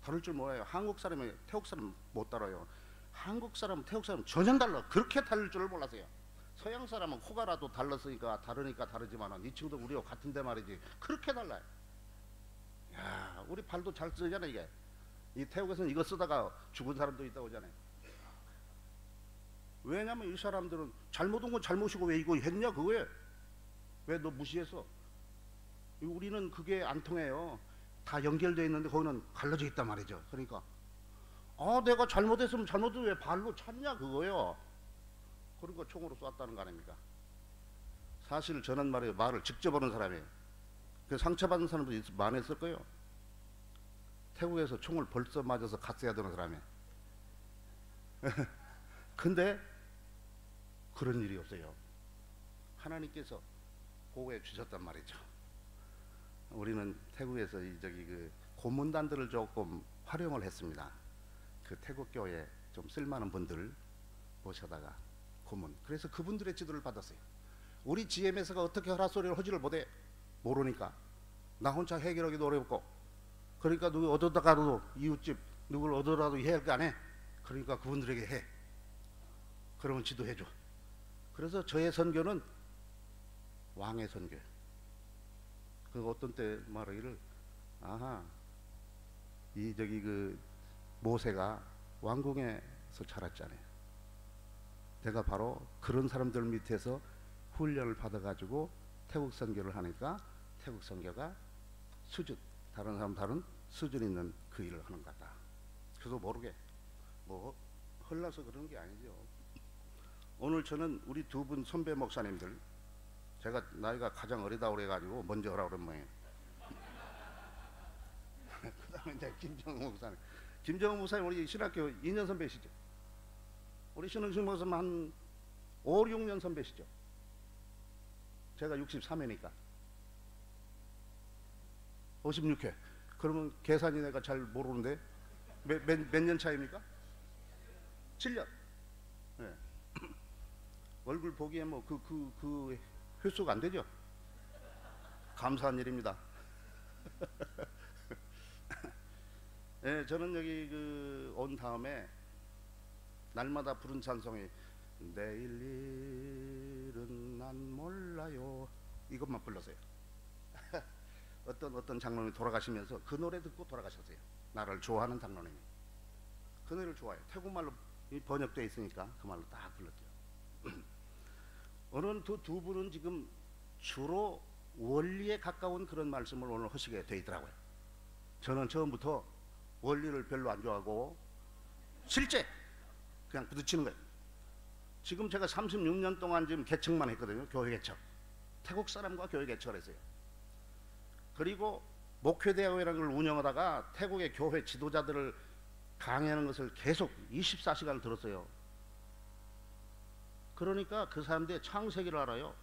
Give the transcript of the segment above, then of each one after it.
다룰 줄 몰라요. 한국 사람이 태국 사람 못 다뤄요. 한국 사람은 태국 사람 전혀 달라. 그렇게 다를 줄을 몰랐어요. 서양 사람은 코가라도 달랐으니까 다르니까 다르지만은 이 친구도 우리와 같은데 말이지 그렇게 달라요. 야, 우리 발도 잘 쓰잖아 이게. 이 태국에서는 이거 쓰다가 죽은 사람도 있다고 하잖아요. 왜냐면 이 사람들은 잘못 온 건 잘못이고 왜 이거 했냐 그거에 왜 너 무시했어? 우리는 그게 안 통해요. 다 연결되어 있는데 거기는 갈라져 있단 말이죠. 그러니까 내가 잘못했으면 잘못을 왜 발로 찼냐 그거예요. 그러니까 총으로 쐈다는 거 아닙니까? 사실 저는 말이에요. 말을 직접 하는 사람이에요. 그 상처받은 사람도 많았을 거예요. 태국에서 총을 벌써 맞아서 갔어야 되는 사람이에요. 근데 그런 일이 없어요. 하나님께서 보호해 주셨단 말이죠. 우리는 태국에서 그 고문단들을 조금 활용을 했습니다. 그 태국 교회에 좀 쓸만한 분들 모셔다가 고문. 그래서 그분들의 지도를 받았어요. 우리 GMS가 어떻게 하라소리를 하지를 못해. 모르니까. 나 혼자 해결하기도 어렵고. 그러니까 누구 얻어다가도 이웃집 누구를 얻어라도 해결 안 해. 그러니까 그분들에게 해. 그러면 지도해줘. 그래서 저의 선교는 왕의 선교. 그 어떤 때 말하기를 그 모세가 왕궁에서 자랐잖아요. 내가 바로 그런 사람들 밑에서 훈련을 받아가지고 태국 선교를 하니까 태국 선교가 다른 사람 다른 수준 있는 그 일을 하는 것 같다. 그래서 모르게 뭐 흘러서 그러는 게 아니죠. 오늘 저는 우리 두 분 선배 목사님들, 제가 나이가 가장 어리다고 그래가지고 먼저 하라고 그런 모양이에요. 그 다음에 이제 김정은 목사님. 김정은 목사님 우리 신학교 2년 선배시죠. 우리 신흥식 목사님 한 5, 6년 선배시죠. 제가 63회니까 56회. 그러면 계산이 내가 잘 모르는데 몇 년 차입니까? 7년. 네. 얼굴 보기에 뭐 그 횟수가 안 되죠. 감사한 일입니다. 네, 저는 여기 온 다음에 날마다 부른 찬송이 내일 일은 난 몰라요 이것만 불렀어요. 어떤 장로님이 돌아가시면서 그 노래 듣고 돌아가셨어요. 나를 좋아하는 장로님이. 그 노래를 좋아해요. 태국말로 번역되어 있으니까 그 말로 딱 불렀죠. 오늘 두 분은 지금 주로 원리에 가까운 그런 말씀을 오늘 하시게 돼 있더라고요. 저는 처음부터 원리를 별로 안 좋아하고 실제 그냥 부딪히는 거예요. 지금 제가 36년 동안 지금 개척만 했거든요. 교회 개척. 태국 사람과 교회 개척을 했어요. 그리고 목회대회라는 걸 운영하다가 태국의 교회 지도자들을 강의하는 것을 계속 24시간을 들었어요. 그러니까 그 사람들의 창세기를 알아요.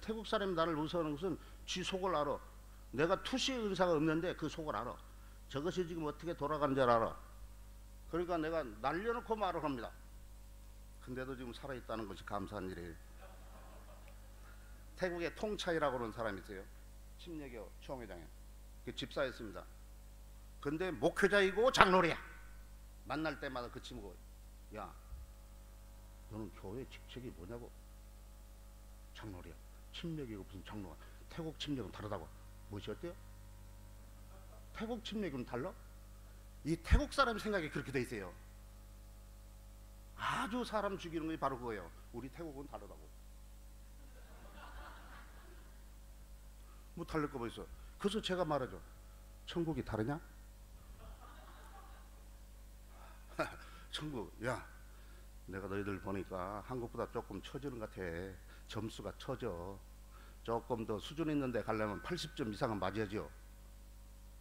태국 사람이 나를 무서워하는 것은 지 속을 알아. 내가 투시의 은사가 없는데 그 속을 알아. 저것이 지금 어떻게 돌아가는 줄 알아. 그러니까 내가 날려놓고 말을 합니다. 근데도 지금 살아있다는 것이 감사한 일이에요. 태국에 통차이라고 하는 사람이 있어요. 침례교 총회장에 그 집사였습니다. 근데 목회자이고 장로래야. 만날 때마다 그 친구가 야 너는 교회 직책이 뭐냐고. 장로래야. 침례교가 무슨 장로가. 태국 침례교는 다르다고. 무엇이었대요? 태국 침례교는 달라? 이 태국 사람 생각이 그렇게 돼 있어요. 아주 사람 죽이는 게 바로 그거예요. 우리 태국은 다르다고. 뭐 다를 거 뭐 있어. 그래서 제가 말하죠. 천국이 다르냐? 천국, 야 내가 너희들 보니까 한국보다 조금 처지는 것 같아. 점수가 처져. 조금 더 수준 있는 데 가려면 80점 이상은 맞아야죠.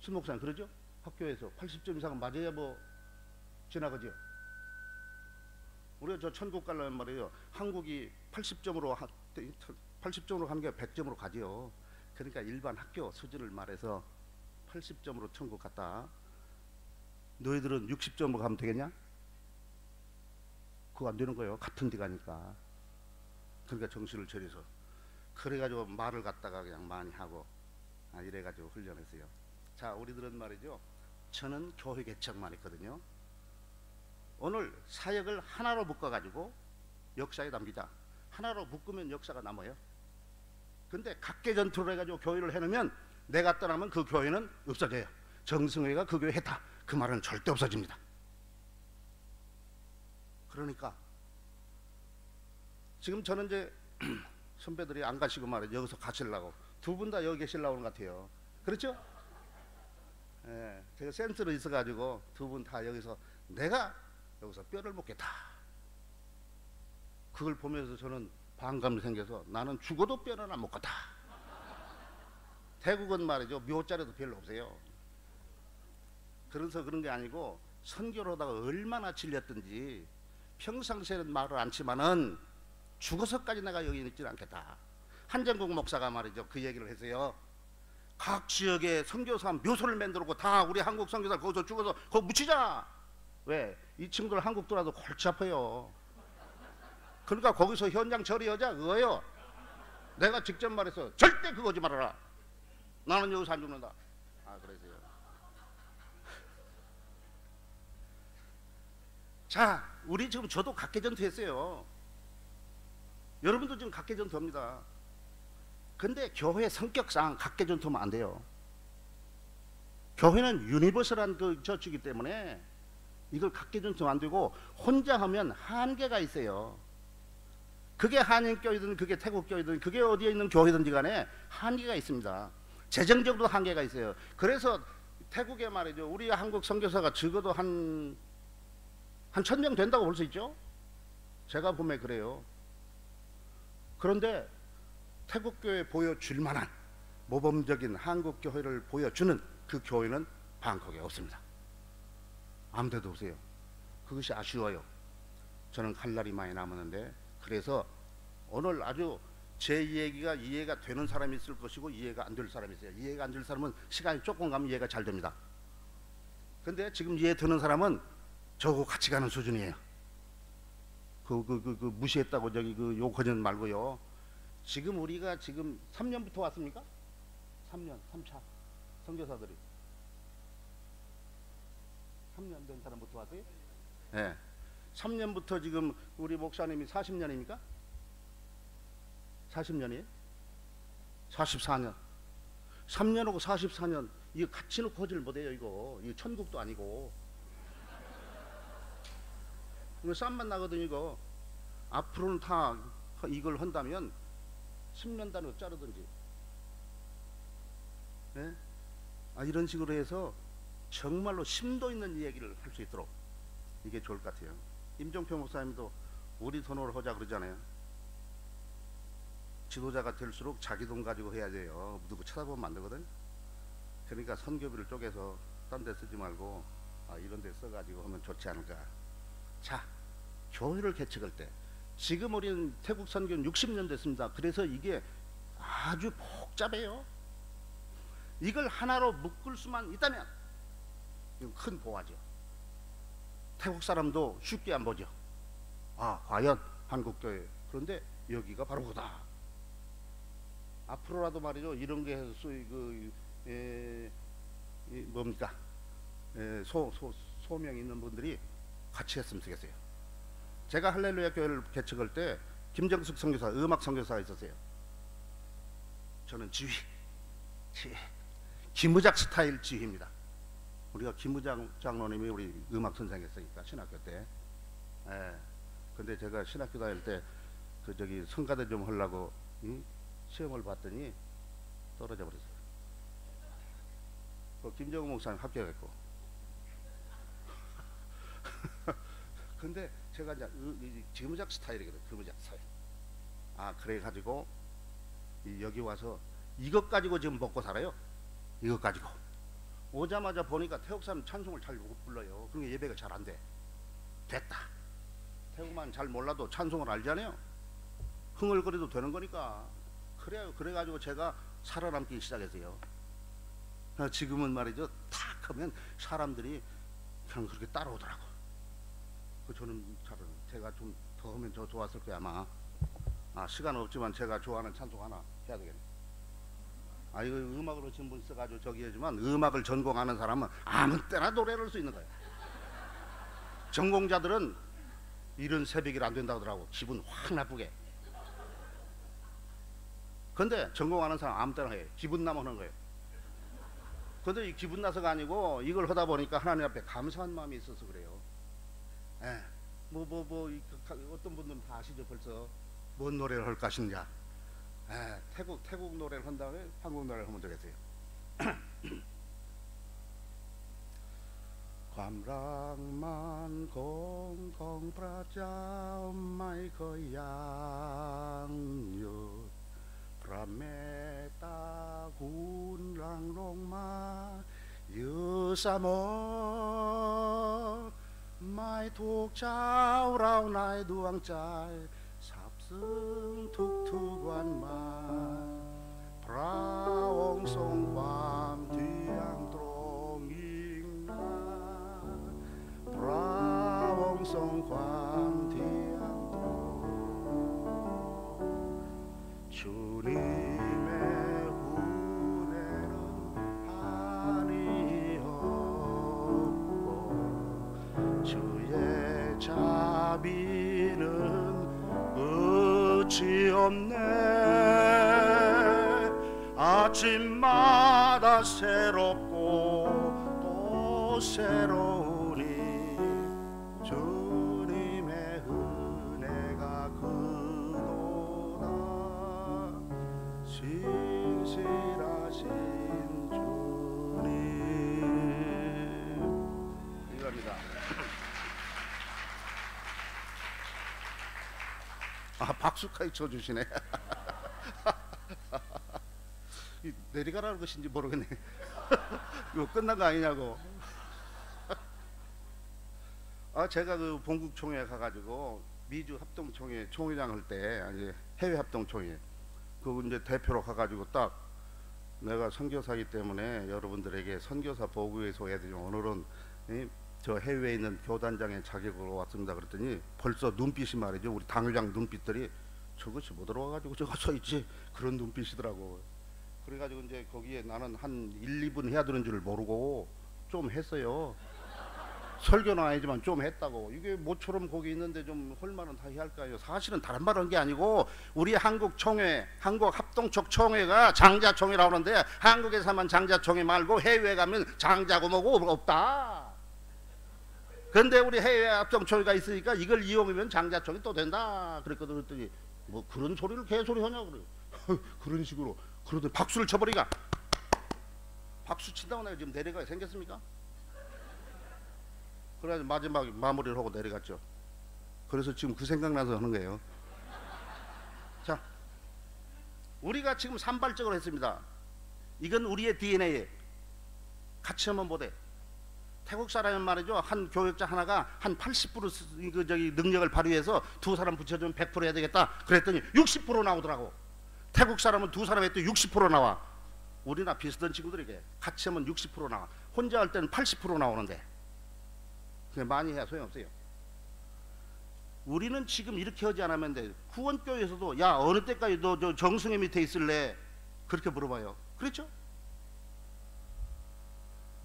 신 목사님 그러죠? 학교에서 80점 이상은 맞아야 뭐 지나가죠. 우리가 저 천국 가려면 말이에요. 한국이 80점으로 가는 게 100점으로 가지요. 그러니까 일반 학교 수준을 말해서 80점으로 천국 갔다. 너희들은 60점으로 가면 되겠냐? 그거 안 되는 거예요. 같은 데 가니까. 그러니까 정신을 차려서. 그래가지고 말을 갖다가 그냥 많이 하고 이래가지고 훈련했어요. 자, 우리들은 말이죠. 저는 교회 개척만 했거든요. 오늘 사역을 하나로 묶어가지고 역사에 남기자. 하나로 묶으면 역사가 남아요. 근데 각계 전투를 해가지고 교회를 해놓으면 내가 떠나면 그 교회는 없어져요. 정승회가 그 교회 했다, 그 말은 절대 없어집니다. 그러니까 지금 저는 이제 선배들이 안 가시고 말이죠. 여기서 가시려고. 두 분 다 여기 계시려고 하는 것 같아요. 그렇죠? 예, 제가 센스로 있어가지고 두 분 다 여기서 내가 여기서 뼈를 묻겠다. 그걸 보면서 저는 반감이 생겨서 나는 죽어도 뼈는 안 먹겠다. 태국은 말이죠. 묘자리도 별로 없어요. 그래서 그런 게 아니고 선교를 하다가 얼마나 질렸든지 평상시에는 말을 않지만은 죽어서까지 내가 여기 있지는 않겠다. 한정국 목사가 말이죠. 그 얘기를 했어요. 각 지역에 선교사 묘소를 만들고 다 우리 한국 선교사 거기서 죽어서 거기 묻히자. 왜? 이 친구들 한국 들어와도 골치 아파요. 그러니까 거기서 현장 처리하자 그거예요. 내가 직접 말해서 절대 그거 하지 말아라. 나는 여기서 안 죽는다. 아, 그래서요. 자, 우리 지금 저도 각계전투 했어요. 여러분도 지금 각계전투 합니다. 근데 교회 성격상 각계전투하면 안 돼요. 교회는 유니버설한 그 저축이기 때문에 이걸 각계전투하면 안 되고 혼자 하면 한계가 있어요. 그게 한인교회든 그게 태국교회든 그게 어디에 있는 교회든지 간에 한계가 있습니다. 재정적으로 한계가 있어요. 그래서 태국에 말이죠. 우리 한국 선교사가 적어도 한 1000명 된다고 볼 수 있죠. 제가 보면 그래요. 그런데 태국교회 보여줄 만한 모범적인 한국교회를 보여주는 그 교회는 방콕에 없습니다. 아무데도 없어요. 그것이 아쉬워요. 저는 갈 날이 많이 남았는데, 그래서 오늘 아주 제 이해가 이해가 되는 사람이 있을 것이고 이해가 안 될 사람이 있어요. 이해가 안 될 사람은 시간이 조금 가면 이해가 잘 됩니다. 근데 지금 이해되는 사람은 저하고 같이 가는 수준이에요. 그 무시했다고 저기 그 욕하지 말고요. 지금 우리가 지금 3년부터 왔습니까? 3년, 3차 선교사들이 3년 된 사람부터 왔어요? 네. 3년부터 지금 우리 목사님이 40년입니까? 40년이에요? 44년. 3년하고 44년 이거 같이 놓고 하질 못해요. 이거 천국도 아니고 이거 쌈만 나거든요. 이거 앞으로는 다 이걸 한다면 10년 단위로 자르든지, 네? 이런 식으로 해서 정말로 심도 있는 얘기를 할 수 있도록 이게 좋을 것 같아요. 임종표 목사님도 우리 돈으로 하자 그러잖아요. 지도자가 될수록 자기 돈 가지고 해야 돼요. 누구 쳐다보면 안 되거든. 그러니까 선교비를 쪼개서 딴 데 쓰지 말고 이런 데 써가지고 하면 좋지 않을까. 자, 교회를 개척할 때 지금 우리는 태국 선교는 60년 됐습니다. 그래서 이게 아주 복잡해요. 이걸 하나로 묶을 수만 있다면 이건 큰 보화죠. 태국 사람도 쉽게 안 보죠. 과연 한국교회. 그런데 여기가 바로 그다. 앞으로라도 말이죠. 이런 게 소위 뭡니까? 소명 있는 분들이 같이 했으면 좋겠어요. 제가 할렐루야 교회를 개척할 때 김정숙 선교사, 음악 선교사가 있었어요. 저는 지휘. 김우작 스타일 지휘입니다. 우리가 김우작 장로님이 우리 음악 선생했으니까 신학교 때. 근데 제가 신학교 다닐 때 그 저기 성가대 좀 하려고 시험을 봤더니 떨어져 버렸어요. 김정우 목사님 합격했고. 근데 제가 이제 김우작 스타일이거든. 김우작 스타일. 그래 가지고 여기 와서 이것 가지고 지금 먹고 살아요. 이것 가지고 오자마자 보니까 태국 사람 찬송을 잘 못 불러요. 그러니까 예배가 잘 안 돼. 됐다. 태국만 잘 몰라도 찬송을 알잖아요. 흥얼거려도 되는 거니까. 그래가지고 제가 살아남기 시작했어요. 지금은 말이죠. 탁 하면 사람들이 그냥 그렇게 따라오더라고. 저는 제가 좀 더 하면 더 좋았을 거야 아마. 시간 없지만 제가 좋아하는 찬송 하나 해야 되겠네. 아, 이거 음악으로 전문 써가지고 저기 하지만 음악을 전공하는 사람은 아무 때나 노래를 할 수 있는 거예요. 전공자들은 이런 새벽이라 안 된다 하더라고. 기분 확 나쁘게. 근데 전공하는 사람 아무 때나 해요. 기분 나면 하는 거예요. 근데 이 기분 나서가 아니고 이걸 하다 보니까 하나님 앞에 감사한 마음이 있어서 그래요. 예. 어떤 분들은 다 아시죠 벌써. 뭔 노래를 할 것인가. 예. 태국 노래를 한 다음에 한국 노래를 하면 되겠어요.ความรักมันคงของพระเจ้าไม่เคยยังหยุดพระเมตตาคุณหลั่งลงมาอยู่เสมอไม่ทุกเช้าเราในดวงใจซาบซึ้งทุกวันมาพระองค์ทรงความเที่ยงตรงยิ่งนักพระองค์ทรงความเที่ยงตรง주님의 은혜는 한이 없고 주의 자비는 끝이 없네 아침마다 새롭고 또 새로우니 주님의 은혜가 크도다 신실하신 주님 이겁니다. 아 박수까지 쳐주시네. 내리가라는 것인지 모르겠네. 이거 끝난 거 아니냐고. 아 제가 그 본국총회 가가지고 미주 합동총회 총회장 할 때 아니 해외 합동총회 그 이제 대표로 가가지고 딱 내가 선교사이기 때문에 여러분들에게 선교사 보고회소 해야 되죠. 오늘은 저 해외에 있는 교단장의 자격으로 왔습니다. 그랬더니 벌써 눈빛이 말이죠. 우리 당회장 눈빛들이 저것이 뭐 들어와가지고 저거 써있지 그런 눈빛이더라고. 그래가지고 이제 거기에 나는 한 1, 2분 해야 되는 줄 모르고 좀 했어요. 설교는 아니지만 좀 했다고. 이게 모처럼 거기 있는데 좀 할 말은 다 해야 할까요? 사실은 다른 말 한 게 아니고 우리 한국 총회, 한국 합동촉 총회가 장자총회라고 하는데 한국에서만 장자총회 말고 해외에 가면 장자고 뭐고 없다. 근데 우리 해외 합동총회가 있으니까 이걸 이용하면 장자총회 또 된다. 그랬거든. 그랬더니 뭐 그런 소리를 개소리 하냐고 그래요. 그런 식으로. 그러더니 박수를 쳐버리니까 박수 친다고 내가 지금 내려가 생겼습니까? 그래가지고 마지막 마무리를 하고 내려갔죠. 그래서 지금 그 생각나서 하는 거예요. 자, 우리가 지금 산발적으로 했습니다. 이건 우리의 DNA에 같이 한번 보되 태국 사람은 말이죠. 한 교역자 하나가 한 80% 그 저기 능력을 발휘해서 두 사람 붙여주면 100% 해야 되겠다. 그랬더니 60% 나오더라고. 태국 사람은 두 사람 했더니 60% 나와. 우리나 비슷한 친구들에게 같이 하면 60% 나와. 혼자 할 때는 80% 나오는데 많이 해야 소용없어요. 우리는 지금 이렇게 하지 않으면 돼. 구원교회에서도 야 어느 때까지 너 저 정승의 밑에 있을래? 그렇게 물어봐요. 그렇죠?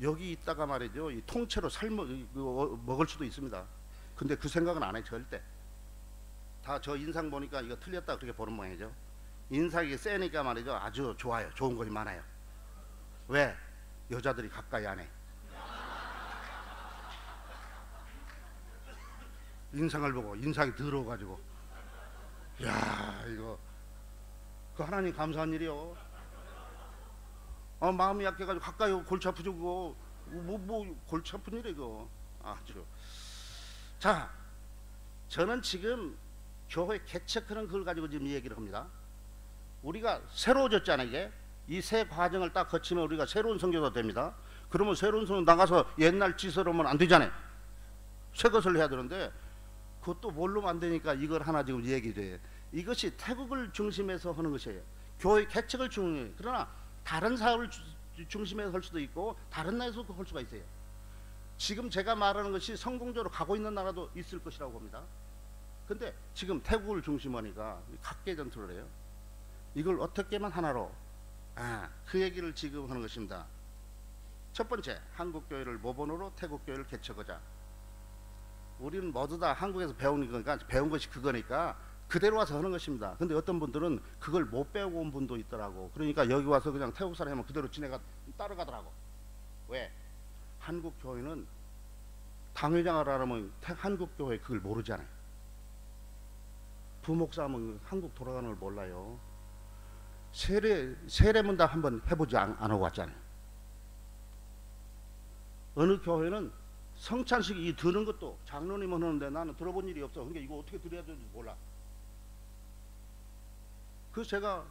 여기 있다가 말이죠. 이 통째로 먹을 수도 있습니다. 근데 그 생각은 안 해 절대. 다 저 인상 보니까 이거 틀렸다 그렇게 보는 모양이죠. 인상이 세니까 말이죠. 아주 좋아요. 좋은 것이 많아요. 왜? 여자들이 가까이 안 해. 인상을 보고 인상이 더러워가지고 야 이거 그 하나님 감사한 일이요. 마음이 약해가지고 가까이 골치 아프고 뭐 골치 아픈 일이야 이거. 아주. 자 저는 지금 교회 개척하는 걸 가지고 지금 얘기를 합니다. 우리가 새로워졌잖아요. 이게 이 새 과정을 딱 거치면 우리가 새로운 선교사 됩니다. 그러면 새로운 선교 나가서 옛날 짓으로 하면 안 되잖아요. 새 것을 해야 되는데 그것도 뭘로 안 되니까 이걸 하나 지금 얘기돼. 이것이 태국을 중심해서 하는 것이에요. 교회 개척을 중심해. 그러나 다른 사업을 중심해서 할 수도 있고 다른 나라에서도 할 수가 있어요. 지금 제가 말하는 것이 성공적으로 가고 있는 나라도 있을 것이라고 봅니다. 근데 지금 태국을 중심하니까 각계 전투를 해요. 이걸 어떻게만 하나로 그 얘기를 지금 하는 것입니다. 첫 번째, 한국교회를 모본으로 태국교회를 개척하자. 우리는 모두 다 한국에서 배운 거니까, 배운 것이 그거니까 그대로 와서 하는 것입니다. 근데 어떤 분들은 그걸 못 배우고 온 분도 있더라고. 그러니까 여기 와서 그냥 태국 사람이면 그대로 따라가더라고. 왜? 한국교회는 당회장을 하려면 한국교회 그걸 모르잖아요. 부목사하면 한국 돌아가는 걸 몰라요. 세례문답 한번 해보지 안 하고 왔잖아요. 어느 교회는 성찬식이 드는 것도 장로님은 하는데 나는 들어본 일이 없어. 그러니까 이거 어떻게 드려야 되는지 몰라. 그래서 제가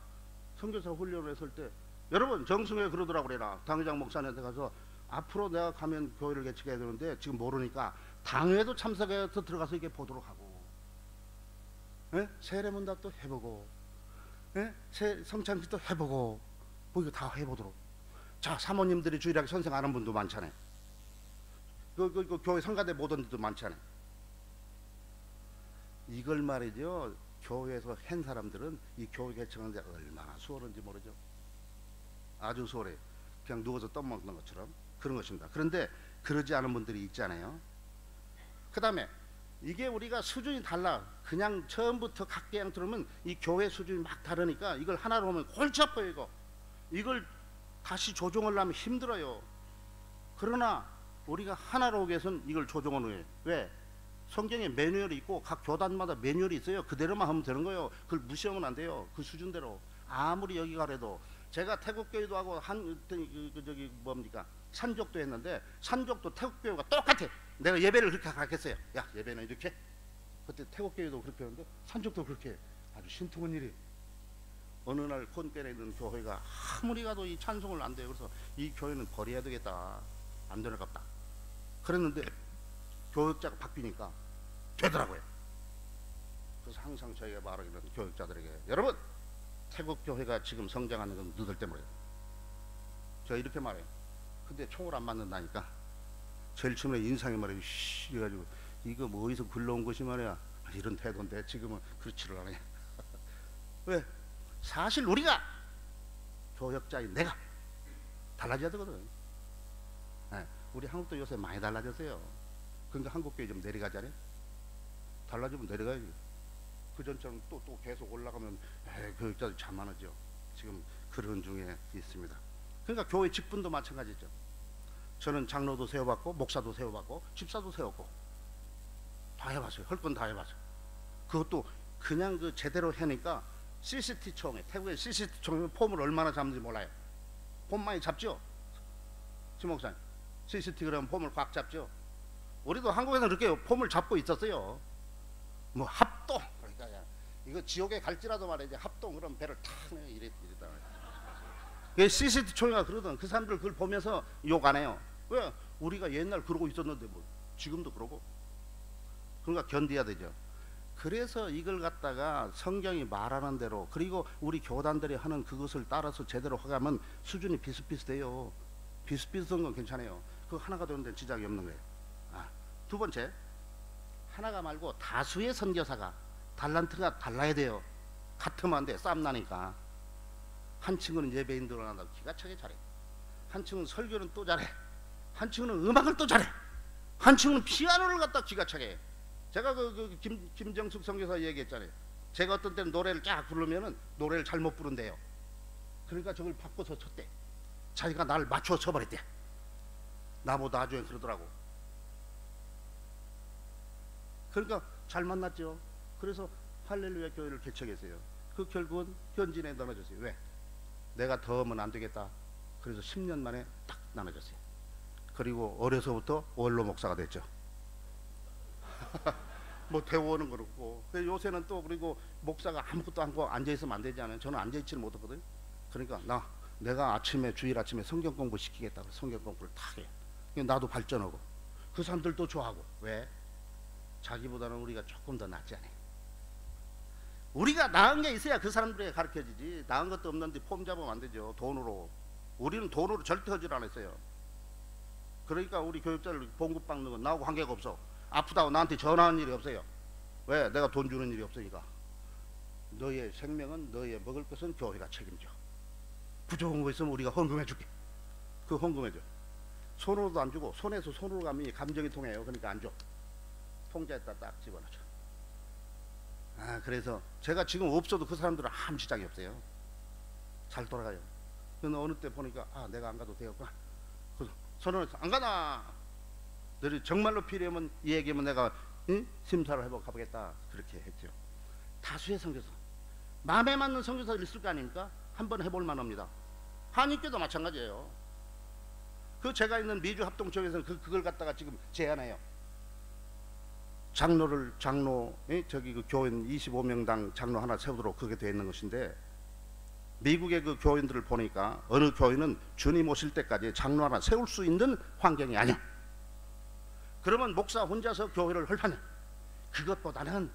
선교사 훈련을 했을 때, 여러분 정승회 그러더라고. 그래라 당회장 목사님한테 가서 앞으로 내가 가면 교회를 개척해야 되는데 지금 모르니까 당회도 참석해서 들어가서 이게 보도록 하고, 세례문답도 해보고, 성찬식도 해보고, 뭐 이거 다 해보도록. 자, 사모님들이 주일학교 선생 아는 분도 많잖아요. 그 교회 성가대 못 온 데도 많잖아요. 이걸 말이죠, 교회에서 한 사람들은 이 교회 개척하는데 얼마나 수월한지 모르죠. 아주 수월해요. 그냥 누워서 떡 먹는 것처럼 그런 것입니다. 그런데 그러지 않은 분들이 있잖아요. 그 다음에 이게 우리가 수준이 달라. 그냥 처음부터 각계양 들으면 이 교회 수준이 막 다르니까 이걸 하나로 하면 골치 아파요. 이걸 다시 조정하려면 힘들어요. 그러나 우리가 하나로 오기 위해서는 이걸 조정하는 거예요. 왜? 성경에 매뉴얼이 있고 각 교단마다 매뉴얼이 있어요. 그대로만 하면 되는 거예요. 그걸 무시하면 안 돼요. 그 수준대로. 아무리 여기 가래도, 제가 태국교회도 하고 산족도 했는데 산족도 태국교회가 똑같아. 내가 예배를 그렇게 가르쳤어요. 야, 예배는 이렇게. 그때 태국교회도 그렇게 하는데 산족도 그렇게 해. 아주 신통한 일이. 어느 날 콘ペ에 있는 교회가 아무리 가도 이 찬송을 안 돼요. 그래서 이 교회는 버려야 되겠다. 안 되는 것 같다. 그랬는데 교육자가 바뀌니까 되더라고요. 그래서 항상 저희가 말하기는 교육자들에게, 여러분 태국 교회가 지금 성장하는 건 너들 때문이에요. 제가 이렇게 말해요. 근데 총을 안 맞는다니까. 제일 처음에 인상이 말이에요. 이래가지고 이거 뭐 어디서 굴러온 것이 말이야. 이런 태도인데 지금은 그렇지를 않아요. 왜? 사실 우리가 교역자인 내가 달라져야 되거든. 우리 한국도 요새 많이 달라졌어요. 그러니까 한국교회 좀 내려가잖아요. 달라지면 내려가야지. 그전처럼 또 계속 올라가면 교육자들 참 많아져. 지금 그런 중에 있습니다. 그러니까 교회 직분도 마찬가지죠. 저는 장로도 세워봤고 목사도 세워봤고 집사도 세웠고 다 해봤어요. 할 건 다 해봤어요. 그것도 그냥 그 제대로 하니까 CCT 총회, 태국의 CCT 총회 폼을 얼마나 잡는지 몰라요. 폼 많이 잡죠? 지 목사님, CCT 그러면 폼을 꽉 잡죠? 우리도 한국에서 그렇게 폼을 잡고 있었어요. 뭐 합동, 그러니까 이거 지옥에 갈지라도 말이지, 합동 그럼 배를 탁 이랬다. CCT 총회가 그러던, 그 사람들 그걸 보면서 욕 안 해요. 왜? 우리가 옛날 그러고 있었는데 뭐 지금도 그러고. 그러니까 견뎌야 되죠. 그래서 이걸 갖다가 성경이 말하는 대로, 그리고 우리 교단들이 하는 그것을 따라서 제대로 하면 수준이 비슷비슷해요. 비슷비슷한 건 괜찮아요. 그 하나가 되는 데는 지장이 없는 거예요. 두 번째, 하나가 말고 다수의 선교사가 달란트가 달라야 돼요. 같으면 안 돼. 싸움 나니까. 한 친구는 예배인 들어간다고 기가 차게 잘해. 한 친구는 설교는 또 잘해. 한 친구는 음악을 또 잘해. 한 친구는 피아노를 갖다 기가 차게 해. 제가 김정숙 선교사 얘기했잖아요. 제가 어떤 때는 노래를 쫙 부르면은 노래를 잘못 부른대요. 그러니까 저걸 바꿔서 쳤대. 자기가 나를 맞춰 쳐버렸대. 나보다 나중에 그러더라고. 그러니까 잘 만났죠. 그래서 할렐루야 교회를 개척했어요. 그 결국은 현진에 나눠졌어요. 왜? 내가 더 하면 안 되겠다. 그래서 10년 만에 딱 나눠졌어요. 그리고 어려서부터 원로 목사가 됐죠. 뭐 대우하는 거렇고. 요새는 또 그리고 목사가 아무것도 안 하고 앉아있으면 안 되지 않아요. 저는 앉아있지를 못하거든요. 그러니까 내가 아침에 주일 아침에 성경 공부 시키겠다. 성경 공부를 다 해. 나도 발전하고 그 사람들도 좋아하고. 왜? 자기보다는 우리가 조금 더 낫지 않아요. 우리가 나은 게 있어야 그 사람들에게 가르쳐지지. 나은 것도 없는데 폼 잡으면 안 되죠. 돈으로. 우리는 돈으로 절대 하질 않았어요. 그러니까 우리 교육자를 봉급 받는 건 나하고 관계가 없어. 아프다고 나한테 전화하는 일이 없어요. 왜? 내가 돈 주는 일이 없으니까. 너의 생명은, 너의 먹을 것은 교회가 책임져. 부족한 거 있으면 우리가 헌금해 줄게. 그 헌금해 줘. 손으로도 안 주고 손에서 손으로 가면 감정이 통해요. 그러니까 안 줘. 통장에다 딱 집어넣죠. 그래서 제가 지금 없어도 그 사람들은 아무 지장이 없어요. 잘 돌아가요. 근데 어느 때 보니까 내가 안 가도 되겠구나. 그래서 선언해서 안 가나. 너희 정말로 필요하면 이 얘기하면 내가 심사를 해보고 가보겠다. 그렇게 했죠. 다수의 선교사, 마음에 맞는 선교사들이 있을 거 아닙니까? 한번 해볼 만합니다. 한인교도 마찬가지예요. 그 제가 있는 미주 합동쪽에서는 그걸 갖다가 지금 제안해요. 장로 저기 그 교인 25명당 장로 하나 세우도록 그게 되어 있는 것인데, 미국의 그 교인들을 보니까 어느 교인은 주님 오실 때까지 장로 하나 세울 수 있는 환경이 아니야. 그러면 목사 혼자서 교회를 헐판해. 그것보다는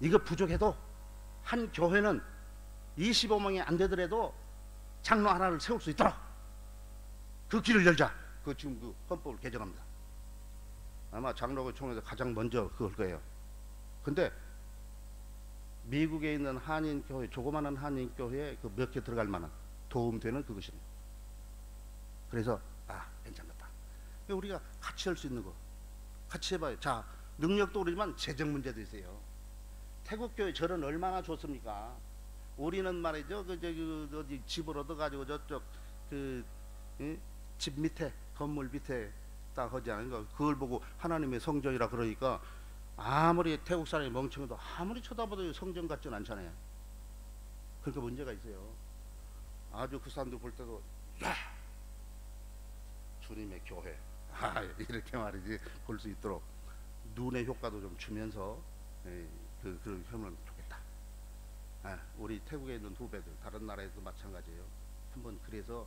이거 부족해도 한 교회는 25명이 안 되더라도 장로 하나를 세울 수 있도록 그 길을 열자. 그 지금 그 헌법을 개정합니다. 아마 장로교 총회에서 가장 먼저 그걸 거예요. 근데 미국에 있는 한인 교회, 조그마한 한인 교회에 그 몇 개 들어갈 만한 도움되는 그것입니다. 그래서 괜찮겠다. 우리가 같이 할 수 있는 거 같이 해봐요. 자, 능력도 그러지만 재정 문제도 있어요. 태국 교회 절은 얼마나 좋습니까? 우리는 말이죠, 어디 집을 얻어가지고 저쪽 집 밑에 건물 밑에 딱 하지 않은가? 그걸 보고 하나님의 성전이라 그러니까 아무리 태국 사람이 멍청해도 아무리 쳐다봐도 성전 같지는 않잖아요. 그러니까 문제가 있어요. 아주 그 사람들 볼 때도 주님의 교회 이렇게 말이지 볼 수 있도록 눈의 효과도 좀 주면서 그렇게 하면 좋겠다. 우리 태국에 있는 후배들 다른 나라에도 마찬가지예요. 한번 그래서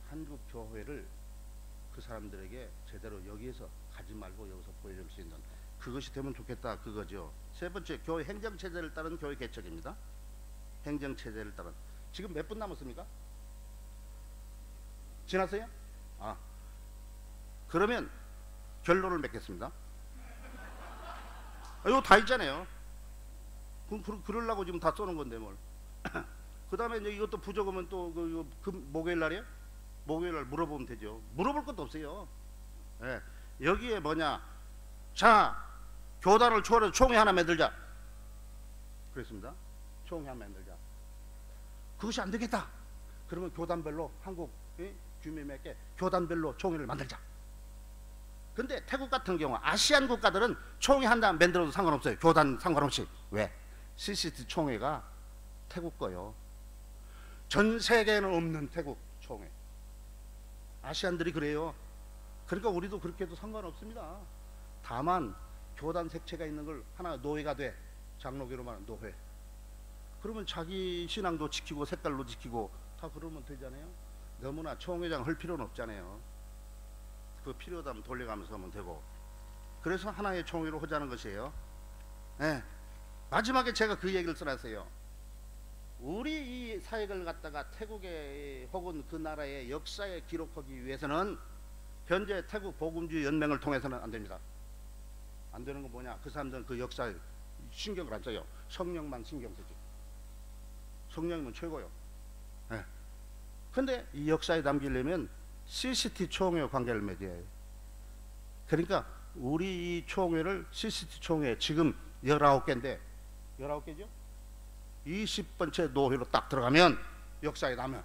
한국 교회를 그 사람들에게 제대로 여기에서 가지 말고 여기서 보여줄 수 있는 그것이 되면 좋겠다, 그거죠. 세 번째, 교회 행정체제를 따른 교회 개척입니다. 행정체제를 따른. 지금 몇 분 남았습니까? 지났어요? 그러면 결론을 맺겠습니다. 이거 다 있잖아요. 그러려고 지금 다 써놓은 건데 뭘. 그 다음에 이제 이것도 부족하면 또 그 목요일 날이에요? 목요일 날 물어보면 되죠. 물어볼 것도 없어요. 여기에 뭐냐, 자, 교단을 초월해서 총회 하나 만들자. 그랬습니다. 총회 하나 만들자. 그것이 안 되겠다. 그러면 교단별로 한국 주민에게 교단별로 총회를 만들자. 근데 태국 같은 경우 아시안 국가들은 총회 하나 만들어도 상관없어요. 교단 상관없이. 왜? CCT 총회가 태국 거요. 전 세계에는 없는 태국 총회. 아시안들이 그래요. 그러니까 우리도 그렇게 해도 상관없습니다. 다만 교단 색채가 있는 걸 하나 노예가 돼. 장로교로 말하는 노예. 그러면 자기 신앙도 지키고 색깔도 지키고 다 그러면 되잖아요. 너무나 총회장 할 필요는 없잖아요. 그 필요하다면 돌려가면서 하면 되고. 그래서 하나의 총회로 하자는 것이에요. 마지막에 제가 그 얘기를 써놨어요. 우리 이 사역을 갖다가 태국의 혹은 그 나라의 역사에 기록하기 위해서는 현재 태국 복음주의 연맹을 통해서는 안 됩니다. 안 되는 건 뭐냐? 그 사람들은 그 역사에 신경을 안 써요. 성령만 신경 쓰지. 성령이면 최고요. 근데 이 역사에 남기려면 CCT 총회 관계를 맺어야 해요. 그러니까 우리 이 총회를 CCT 총회 지금 19개인데 19개죠? 20번째 노회로 딱 들어가면 역사에 남으면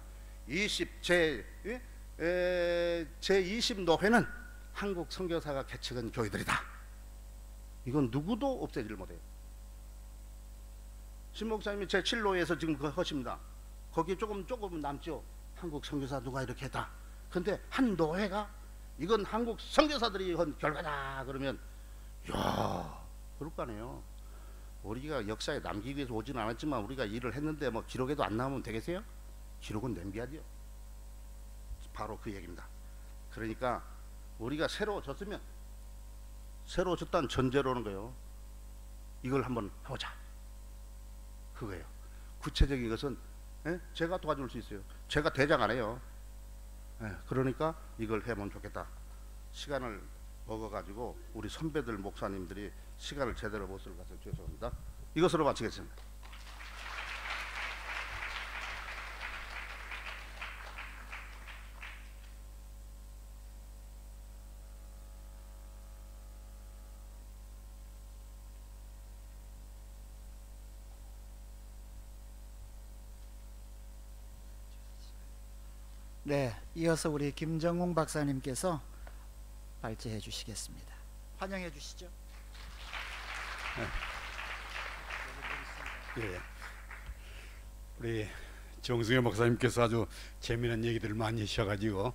제20 노회는 한국 선교사가 개척한 교회들이다. 이건 누구도 없애지를 못해요. 신 목사님이 제7노회에서 지금 그거 하십니다. 거기에 조금 남죠. 한국 선교사 누가 이렇게 했다. 근데 한 노회가 이건 한국 선교사들이 한 결과다 그러면 그럴 거 아니에요. 우리가 역사에 남기기 위해서 오지는 않았지만 우리가 일을 했는데 뭐 기록에도 안 나오면 되겠어요? 기록은 냄비하죠. 바로 그 얘기입니다. 그러니까 우리가 새로워졌으면 새로워졌다는 전제로 오는 거예요. 이걸 한번 해보자. 그거예요. 구체적인 것은 제가 도와줄 수 있어요. 제가 대장 안 해요. 그러니까 이걸 해보면 좋겠다. 시간을 먹어가지고 우리 선배들 목사님들이 시간을 제대로 못 쓸 것 같아서 죄송합니다. 이것으로 마치겠습니다. 네, 이어서 우리 김정웅 박사님께서 발제해 주시겠습니다. 환영해 주시죠. 예, 우리 정승현 목사님께서 아주 재미난 얘기들을 많이 하셔가지고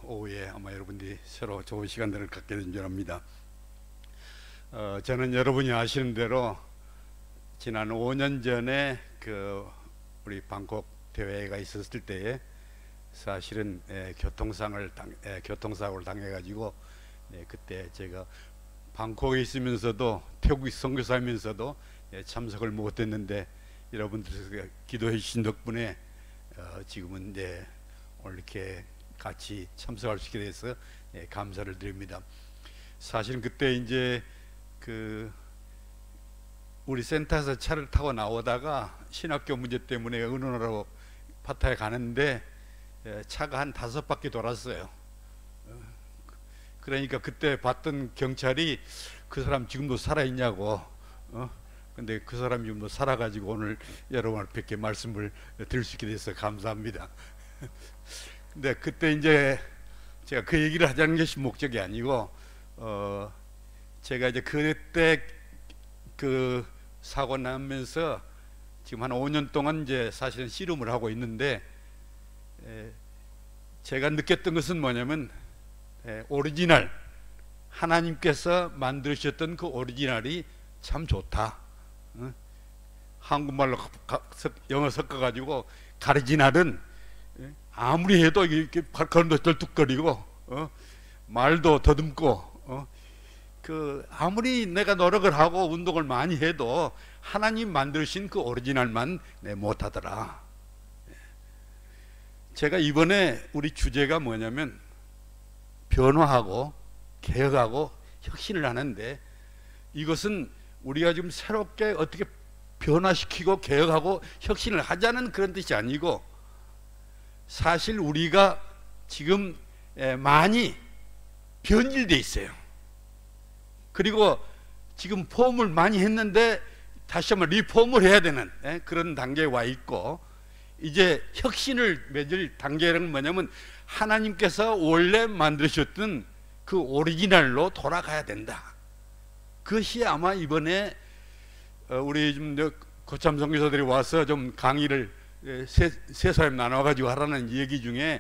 오후에 아마 여러분들이 서로 좋은 시간들을 갖게 된 줄 압니다. 저는 여러분이 아시는 대로 지난 5년 전에 그 우리 방콕 대회가 있었을 때에 사실은 교통사고를 당해가지고 그때 제가 방콕에 있으면서도 태국 선교사하면서도 참석을 못했는데 여러분들께서 기도해 주신 덕분에 지금은 이제 오늘 이렇게 같이 참석할 수 있게 돼서 감사를 드립니다. 사실은 그때 이제 그 우리 센터에서 차를 타고 나오다가 신학교 문제 때문에 의논하러 파타에 가는데 차가 한 5바퀴 돌았어요. 그러니까 그때 봤던 경찰이 그 사람 지금도 살아있냐고. 근데 그 사람이 지금도 살아가지고 오늘 여러분 앞에 말씀을 드릴 수 있게 돼서 감사합니다. 근데 그때 이제 제가 그 얘기를 하자는 것이 목적이 아니고 제가 이제 그때 그 사고 나면서 지금 한 5년 동안 이제 사실은 씨름을 하고 있는데 제가 느꼈던 것은 뭐냐면 오리지널 하나님께서 만드셨던 그 오리지널이 참 좋다. 한국말로 영어 섞어가지고 가리지널은 아무리 해도 이렇게 발걸음도 쩔뚝거리고 말도 더듬고 그 아무리 내가 노력을 하고 운동을 많이 해도 하나님 만드신 그 오리지널만 못하더라. 제가 이번에 우리 주제가 뭐냐면 변화하고 개혁하고 혁신을 하는데 이것은 우리가 지금 새롭게 어떻게 변화시키고 개혁하고 혁신을 하자는 그런 뜻이 아니고 사실 우리가 지금 많이 변질돼 있어요. 그리고 지금 폼을 많이 했는데 다시 한번 리폼을 해야 되는 그런 단계에 와 있고 이제 혁신을 맺을 단계는 뭐냐면 하나님께서 원래 만드셨던 그 오리지널로 돌아가야 된다. 그것이 아마 이번에 우리 좀 고참 선교사들이 와서 좀 강의를 세 사람 나눠가지고 하라는 얘기 중에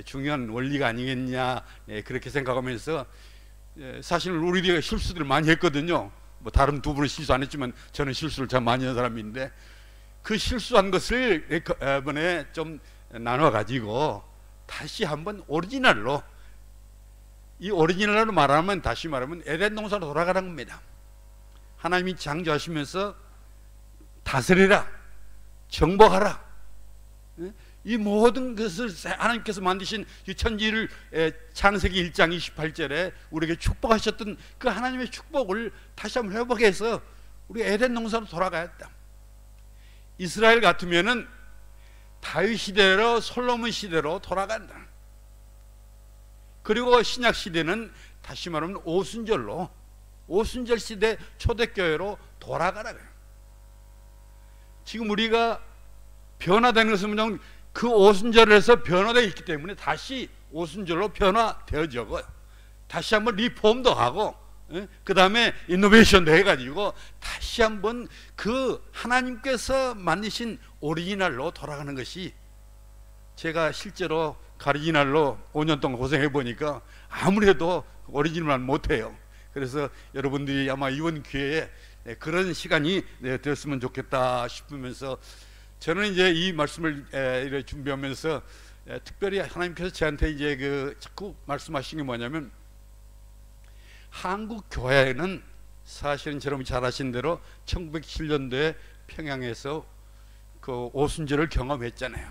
중요한 원리가 아니겠냐 그렇게 생각하면서 사실 우리가 실수들을 많이 했거든요. 뭐 다른 두 분은 실수 안 했지만 저는 실수를 참 많이 한 사람인데 그 실수한 것을 이번에 좀 나눠가지고 다시 한번 오리지널로 이 오리지널로 말하면 다시 말하면 에덴 동산으로 돌아가는 겁니다. 하나님이 창조하시면서 다스리라, 정복하라. 이 모든 것을 하나님께서 만드신 이 천지를 창세기 1장 28절에 우리에게 축복하셨던 그 하나님의 축복을 다시 한번 회복해서 우리 에덴 동산으로 돌아가야 했다. 이스라엘 같으면은 다윗 시대로 솔로몬 시대로 돌아간다. 그리고 신약 시대는 다시 말하면 오순절 시대 초대교회로 돌아가라. 지금 우리가 변화되는 것은 뭐냐면 그 오순절에서 변화되어 있기 때문에 다시 오순절로 변화되어져요. 다시 한번 리폼도 하고 그 다음에 이노베이션도 해가지고 다시 한번 그 하나님께서 만드신 오리지널로 돌아가는 것이 제가 실제로 가리지널로 5년 동안 고생해 보니까 아무래도 오리지널만 못해요. 그래서 여러분들이 아마 이번 기회에 그런 시간이 되었으면 좋겠다 싶으면서 저는 이제 이 말씀을 이렇게 준비하면서 특별히 하나님께서 저한테 이제 자꾸 말씀하신 게 뭐냐면 한국 교회는 사실은 여러분이 잘 아신 대로 1907년도에 평양에서 그 오순절을 경험했잖아요.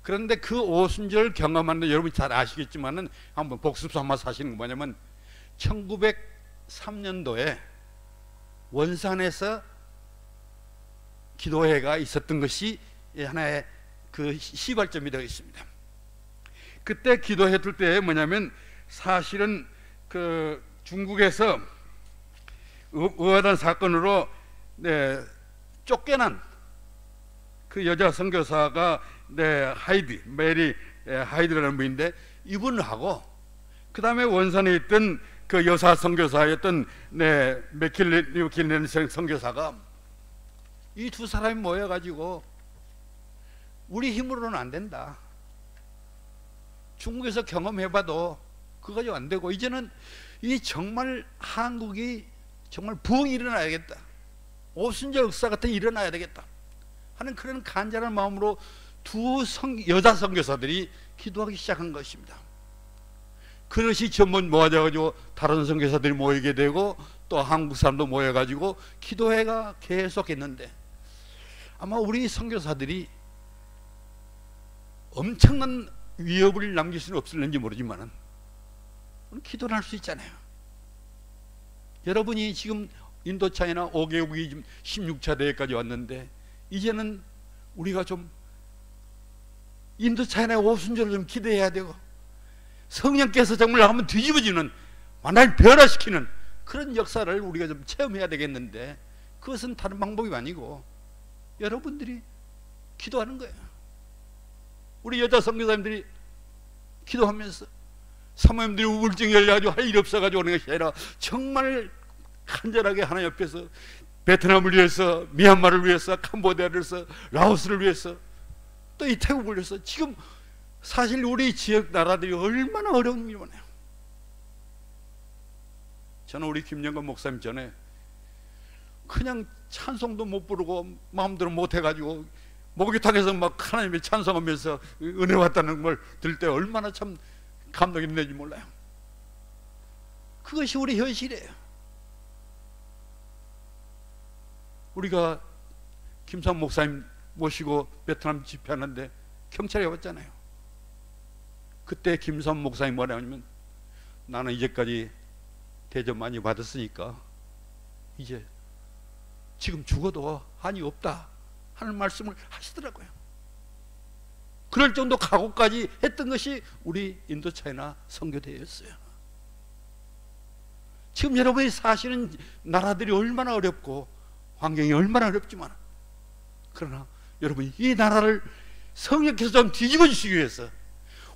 그런데 그 오순절 경험하는 여러분이 잘 아시겠지만은 한번 복습 삼아서 하시는 거 뭐냐면 1903년도에 원산에서 기도회가 있었던 것이 하나의 그 시발점이 되어 있습니다. 그때 기도했을 때 뭐냐면 사실은 그 중국에서 의아한 사건으로 쫓겨난 그 여자 선교사가 메리 하이드라는 분인데, 이분하고 그 다음에 원산에 있던 그 여사 선교사였던 맥킬렌 선교사가, 이 두 사람이 모여가지고 우리 힘으로는 안 된다, 중국에서 경험해봐도 그거 가지고 안 되고, 이제는 이 정말 한국이 정말 부흥이 일어나야겠다, 오순절 역사 같은 게 일어나야 되겠다 하는 그런 간절한 마음으로 두 여자 선교사들이 기도하기 시작한 것입니다. 그것이 전부 모아져가지고 다른 선교사들이 모이게 되고 또 한국 사람도 모여가지고 기도회가 계속했는데, 아마 우리 선교사들이 엄청난 위협을 남길 수는 없을는지 모르지만 기도를 할 수 있잖아요. 여러분이 지금 인도차이나 5개국이 지금 16차 대회까지 왔는데, 이제는 우리가 좀 인도차이나 오순절을 좀 기대해야 되고, 성령께서 정말 한번 뒤집어지는, 완전히 변화시키는 그런 역사를 우리가 좀 체험해야 되겠는데, 그것은 다른 방법이 아니고 여러분들이 기도하는 거예요. 우리 여자 선교사님들이 기도하면서, 사모님들이 우울증이 열려가지고 할 일이 없어가지고 오는 것이 아니라 정말 간절하게 하나님 옆에서 베트남을 위해서, 미얀마를 위해서, 캄보디아를 위해서, 라오스를 위해서, 또 이 태국을 위해서, 지금 사실 우리 지역 나라들이 얼마나 어려운 일이 많아요. 저는 우리 김영건 목사님 전에 그냥 찬송도 못 부르고 마음대로 못 해가지고 목욕탕에서 막 하나님의 찬송하면서 은혜 왔다는 걸 들을 때 얼마나 참 감동이 되는지 몰라요. 그것이 우리 현실이에요. 우리가 김삼 목사님 모시고 베트남 집회하는데 경찰이 왔잖아요. 그때 김삼 목사님 뭐냐면, 나는 이제까지 대접 많이 받았으니까 이제 지금 죽어도 한이 없다 하는 말씀을 하시더라고요. 그럴 정도 각오까지 했던 것이 우리 인도차이나 선교대회였어요. 지금 여러분이 사시는 나라들이 얼마나 어렵고 환경이 얼마나 어렵지만, 그러나 여러분이 이 나라를 성령께서 좀 뒤집어 주시기 위해서,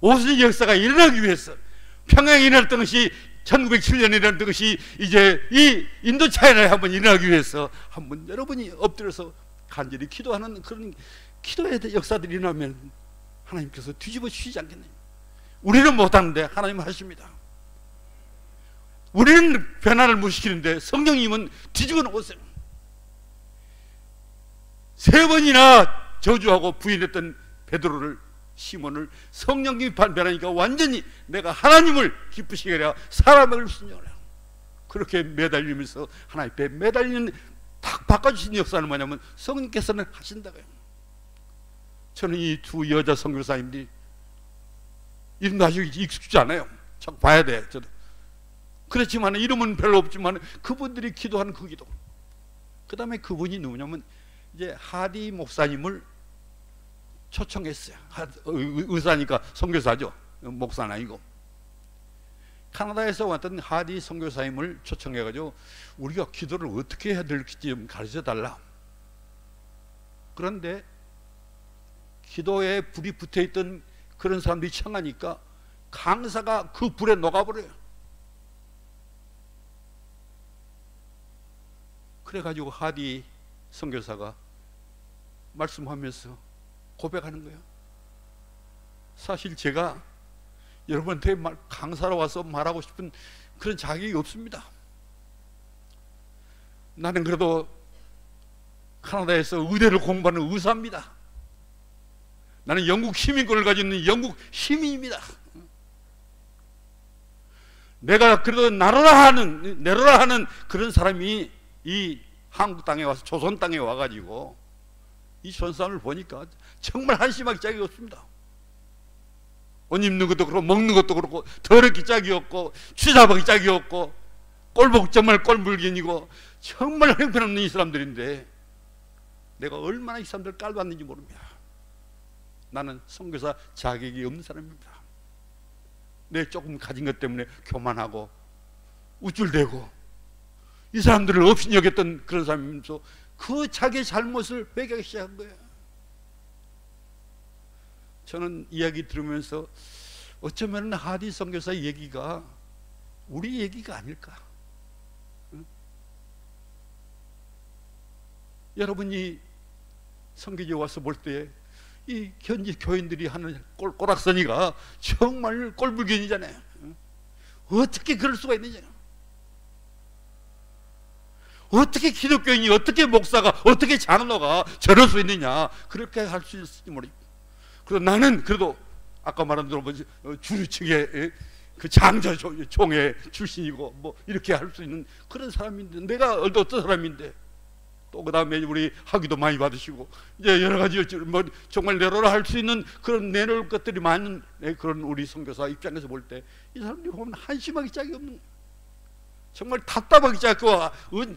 오순절 역사가 일어나기 위해서, 평양에 일어났던 것이 1907년에 일어났던 것이 이제 이 인도차이나에 한번 일어나기 위해서 한번 여러분이 엎드려서 간절히 기도하는 그런 기도의 역사들이 일어나면 하나님께서 뒤집어 주시지 않겠나요? 우리는 못하는데 하나님은 하십니다. 우리는 변화를 못 시키는데 성령님은 뒤집어 놓으세요. 3번이나 저주하고 부인했던 베드로를, 시몬을 성령님이 변하니까 완전히 내가 하나님을 기쁘시게 하라, 사람을 순종하라, 그렇게 매달리면서 하나님 앞에 매달리는 딱 바꿔주신 역사는 뭐냐면 성령께서는 하신다고요. 저는 이 두 여자 선교사님들이 이름도 아주 익숙지 않아요. 자꾸 봐야 돼. 저도 그렇지만 이름은 별로 없지만 그분들이 기도하는 그 기도, 그 다음에 그분이 누구냐면 이제 하디 목사님을 초청했어요. 의사니까 선교사죠, 목사는 아니고. 카나다에서 왔던 하디 선교사님을 초청해가지고 우리가 기도를 어떻게 해야 될지 좀 가르쳐 달라. 그런데 기도에 불이 붙어있던 그런 사람들이 청하니까 강사가 그 불에 녹아버려요. 그래가지고 하디 선교사가 말씀하면서 고백하는 거예요. 사실 제가 여러분한테 강사로 와서 말하고 싶은 그런 자격이 없습니다. 나는 그래도 카나다에서 의대를 공부하는 의사입니다. 나는 영국 시민권을 가지고 있는 영국 시민입니다. 내가 그래도 나로라 하는 그런 사람이 이 한국 땅에 와서, 조선 땅에 와가지고 이 선상을 보니까 정말 한심하기 짝이 없습니다. 옷 입는 것도 그렇고 먹는 것도 그렇고 더럽기 짝이 없고 취잡하기 짝이 없고 꼴복 정말 꼴불견이고 정말 형편없는 이 사람들인데 내가 얼마나 이 사람들을 깔봤는지 모릅니다. 나는 선교사 자격이 없는 사람입니다. 내 조금 가진 것 때문에 교만하고 우쭐대고 이 사람들을 없이 여겼던 그런 사람이면서 그 자기의 잘못을 회개하기 시작한 거예요. 저는 이야기 들으면서 어쩌면 하디 선교사 얘기가 우리 얘기가 아닐까. 응? 여러분이 선교지에 와서 볼 때 이 현지 교인들이 하는 꼬락서니가 정말 꼴불견이잖아요. 응? 어떻게 그럴 수가 있느냐. 어떻게 기독교인이, 어떻게 목사가, 어떻게 장로가 저럴 수 있느냐. 그렇게 할 수 있을지 모르겠고. 그래서 나는 그래도 아까 말한 대로 주류측의 그 장자 총회 출신이고 뭐 이렇게 할 수 있는 그런 사람인데, 내가 어떤 사람인데, 또 그 다음에 우리 학위도 많이 받으시고 이제 여러 가지 뭐 정말 내로라 할 수 있는 그런 내놓을 것들이 많은 그런 우리 선교사 입장에서 볼 때 이 사람들이 보면 한심하기 짝이 없는 거예요. 정말 답답하기 짝고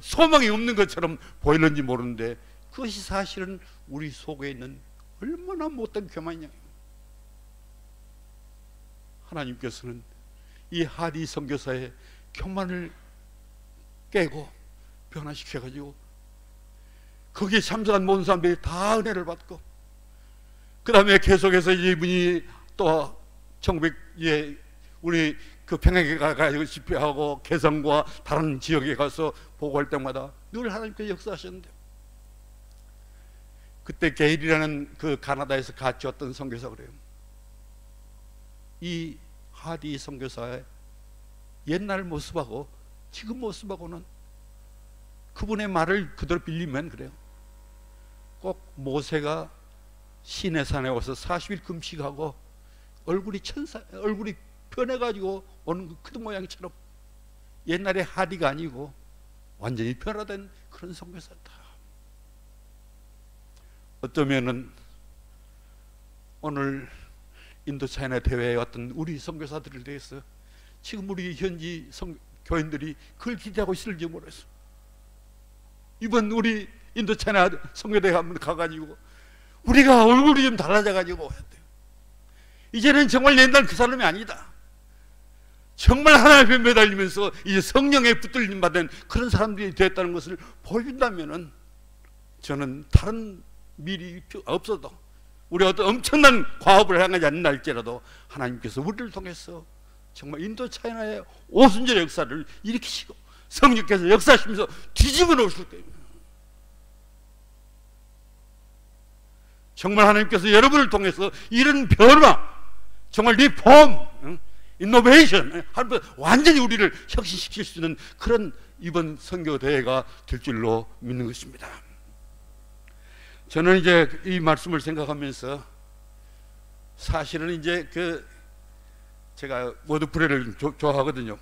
소망이 없는 것처럼 보이는지 모르는데, 그것이 사실은 우리 속에 있는 얼마나 못된 교만이냐. 하나님께서는 이 하디 선교사의 교만을 깨고 변화시켜가지고 거기에 참석한 모든 사람들이 다 은혜를 받고, 그 다음에 계속해서 이분이 또 1900에 우리 그 평양에 가가지고 집회하고 개성과 다른 지역에 가서 보고할 때마다 늘 하나님께서 역사하셨는데, 그때 게일이라는 그 가나다에서 같이 왔던 선교사가 그래요. 이 하디 선교사의 옛날 모습하고 지금 모습하고는, 그분의 말을 그대로 빌리면 그래요. 꼭 모세가 시내산에 와서 40일 금식하고 얼굴이 변해가지고 오는 그 모양처럼 옛날의 하디가 아니고 완전히 변화된 그런 선교사다. 어쩌면은 오늘 인도 차이나 대회에 왔던 우리 선교사들에 대해서 지금 우리 현지 교인들이 그걸 기대하고 있을지 모르겠어. 이번 우리 인도 차이나 선교대회 한번 가가지고 우리가 얼굴이 좀 달라져가지고 이제는 정말 옛날 그 사람이 아니다. 정말 하나님께 매달리면서 이제 성령에 붙들림 받은 그런 사람들이 됐다는 것을 보여준다면은, 저는 다른 미리 없어도 우리 어떤 엄청난 과업을 향하지 않는 날짜라도 하나님께서 우리를 통해서 정말 인도 차이나의 오순절의 역사를 일으키시고 성령께서 역사하시면서 뒤집어 놓으실 거예요. 정말 하나님께서 여러분을 통해서 이런 변화, 정말 리폼, 이노베이션, 완전히 우리를 혁신시킬 수 있는 그런 이번 선교 대회가 될 줄로 믿는 것입니다. 저는 이제 이 말씀을 생각하면서 사실은 이제 제가 워드프레스를 좋아하거든요.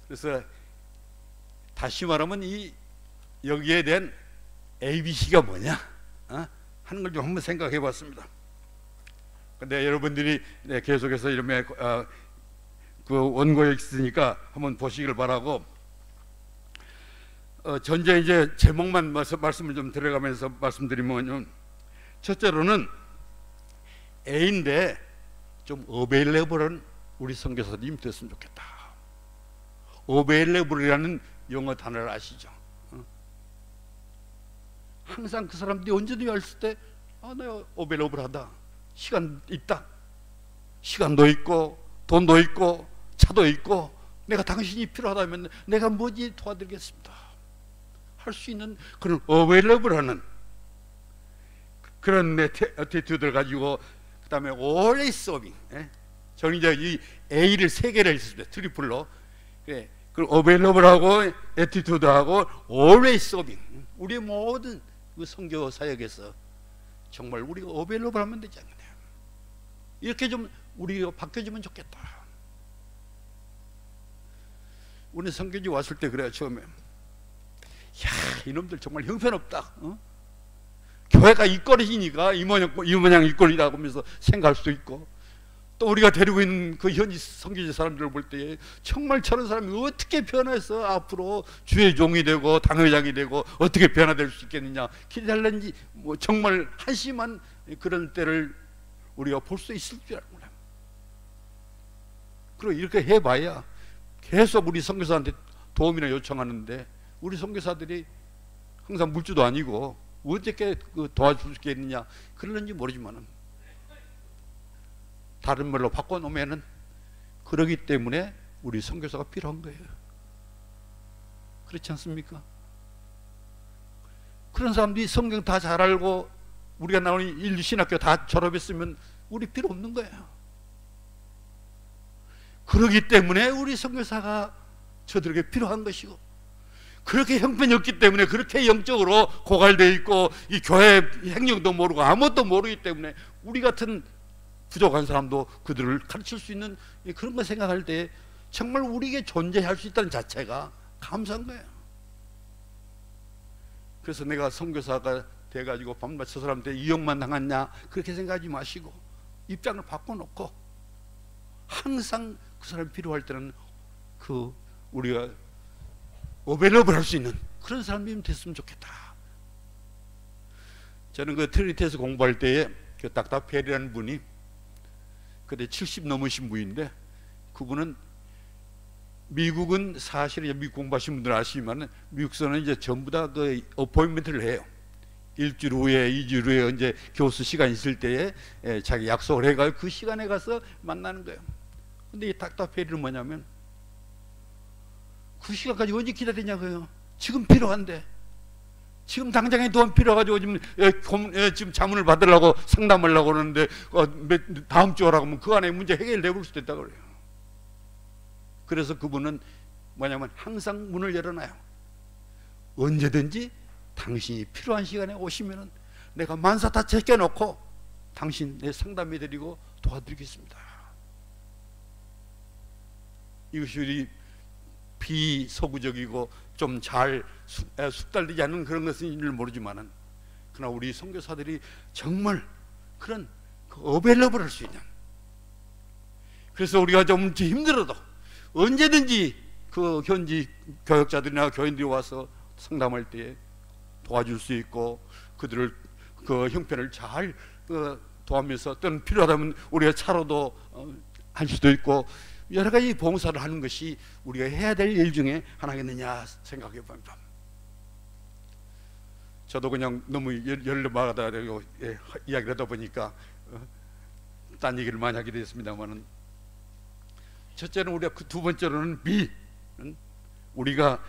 그래서 다시 말하면 여기에 대한 ABC가 뭐냐 하는 걸 좀 한번 생각해 봤습니다. 근데 여러분들이 계속해서 이러면 그 원고에 있으니까 한번 보시기를 바라고, 전제 이제 제목만 말씀을 좀 들어가면서 말씀드리면, 첫째로는 A인데 좀 어베일레블한 우리 선교사님이 됐으면 좋겠다. 어베일레블이라는 영어 단어를 아시죠? 항상 그 사람들이 언제든지 왔을 때 내가 어베일레블하다, 시간 있다, 시간도 있고 돈도 있고 차도 있고 내가 당신이 필요하다면 내가 뭐지 도와드리겠습니다 할 수 있는 그런 어웨일러블하는 그런 애티튜드를 가지고, 그 다음에 always serving, 저는 이제 이 A를 3개를 했습니다. 트리플로. 그 어웨일러블하고 애티튜드하고 always serving, 우리의 모든 그 선교 사역에서 정말 우리가 어웨일러블하면 되지 않느냐, 이렇게 좀 우리가 바뀌어지면 좋겠다. 우리 선교지 왔을 때 그래요. 처음에 이놈들 정말 형편없다, 교회가 이꼴이니까 이 모양 이꼴이라고 하면서 생각할 수도 있고, 또 우리가 데리고 있는 그 현지 선교지 사람들을 볼 때 정말 저런 사람이 어떻게 변해서 앞으로 주의 종이 되고 당회장이 되고 어떻게 변화될 수 있겠느냐 기대하는지 정말 한심한 그런 때를 우리가 볼 수 있을 줄 알고, 그리고 이렇게 해봐야 계속 우리 선교사한테 도움이나 요청하는데, 우리 선교사들이 항상 물주도 아니고 어떻게 도와줄 수 있겠느냐 그러는지 모르지만은 다른 말로 바꿔놓으면은, 그러기 때문에 우리 선교사가 필요한 거예요. 그렇지 않습니까? 그런 사람들이 성경 다 잘 알고 우리가 나오는 인류신학교 다 졸업했으면 우리 필요 없는 거예요. 그러기 때문에 우리 선교사가 저들에게 필요한 것이고, 그렇게 형편이 없기 때문에, 그렇게 영적으로 고갈되어 있고 이 교회 행령도 모르고 아무것도 모르기 때문에 우리 같은 부족한 사람도 그들을 가르칠 수 있는 그런 거 생각할 때 정말 우리에게 존재할 수 있다는 자체가 감사한 거예요. 그래서 내가 선교사가 돼가지고 밤낮 저 사람한테 이용만 당했냐 그렇게 생각하지 마시고 입장을 바꿔놓고 항상 그 사람이 필요할 때는 그 우리가 어베러블 할 수 있는 그런 사람이 됐으면 좋겠다. 저는 그 트리니티에서 공부할 때에 그 닥터 페리라는 분이 그때 70 넘으신 분인데, 그분은 미국은 사실은 미국 공부하신 분들 아시지만 미국서는 이제 전부 다 그 어포인먼트를 해요. 일주일 후에 2주일 후에 이제 교수 시간 있을 때에 자기 약속을 해가지고 그 시간에 가서 만나는 거예요. 근데 이 닥터 페리는 뭐냐면 그 시간까지 언제 기다리냐고요. 지금 필요한데, 지금 당장에 돈 필요해가지고 지금 자문을 받으려고 상담하려고 그러는데 다음 주 오라고 하면 그 안에 문제 해결되고 수도 있다고 그래요. 그래서 그분은 뭐냐면 항상 문을 열어놔요. 언제든지 당신이 필요한 시간에 오시면은 내가 만사 다 제껴놓고 당신의 상담해드리고 도와드리겠습니다. 이것이 우리 비서구적이고 좀 잘 숙달되지 않는 그런 것은 줄 모르지만은, 그러나 우리 선교사들이 정말 그런 어벨러블 할 수 있는, 그래서 우리가 좀 힘들어도 언제든지 그 현지 교역자들이나 교인들이 와서 상담할 때에 도와줄 수 있고 그들을 그 형편을 잘 도와면서 또는 필요하다면 우리가 차로도 할 수도 있고 여러 가지 봉사를 하는 것이 우리가 해야 될 일 중에 하나겠느냐 생각해 봅니다. 저도 그냥 너무 열받아 이야기를 하다 보니까 딴 얘기를 많이 하게 됐습니다만은, 첫째는 우리가 그 두 번째로는 우리가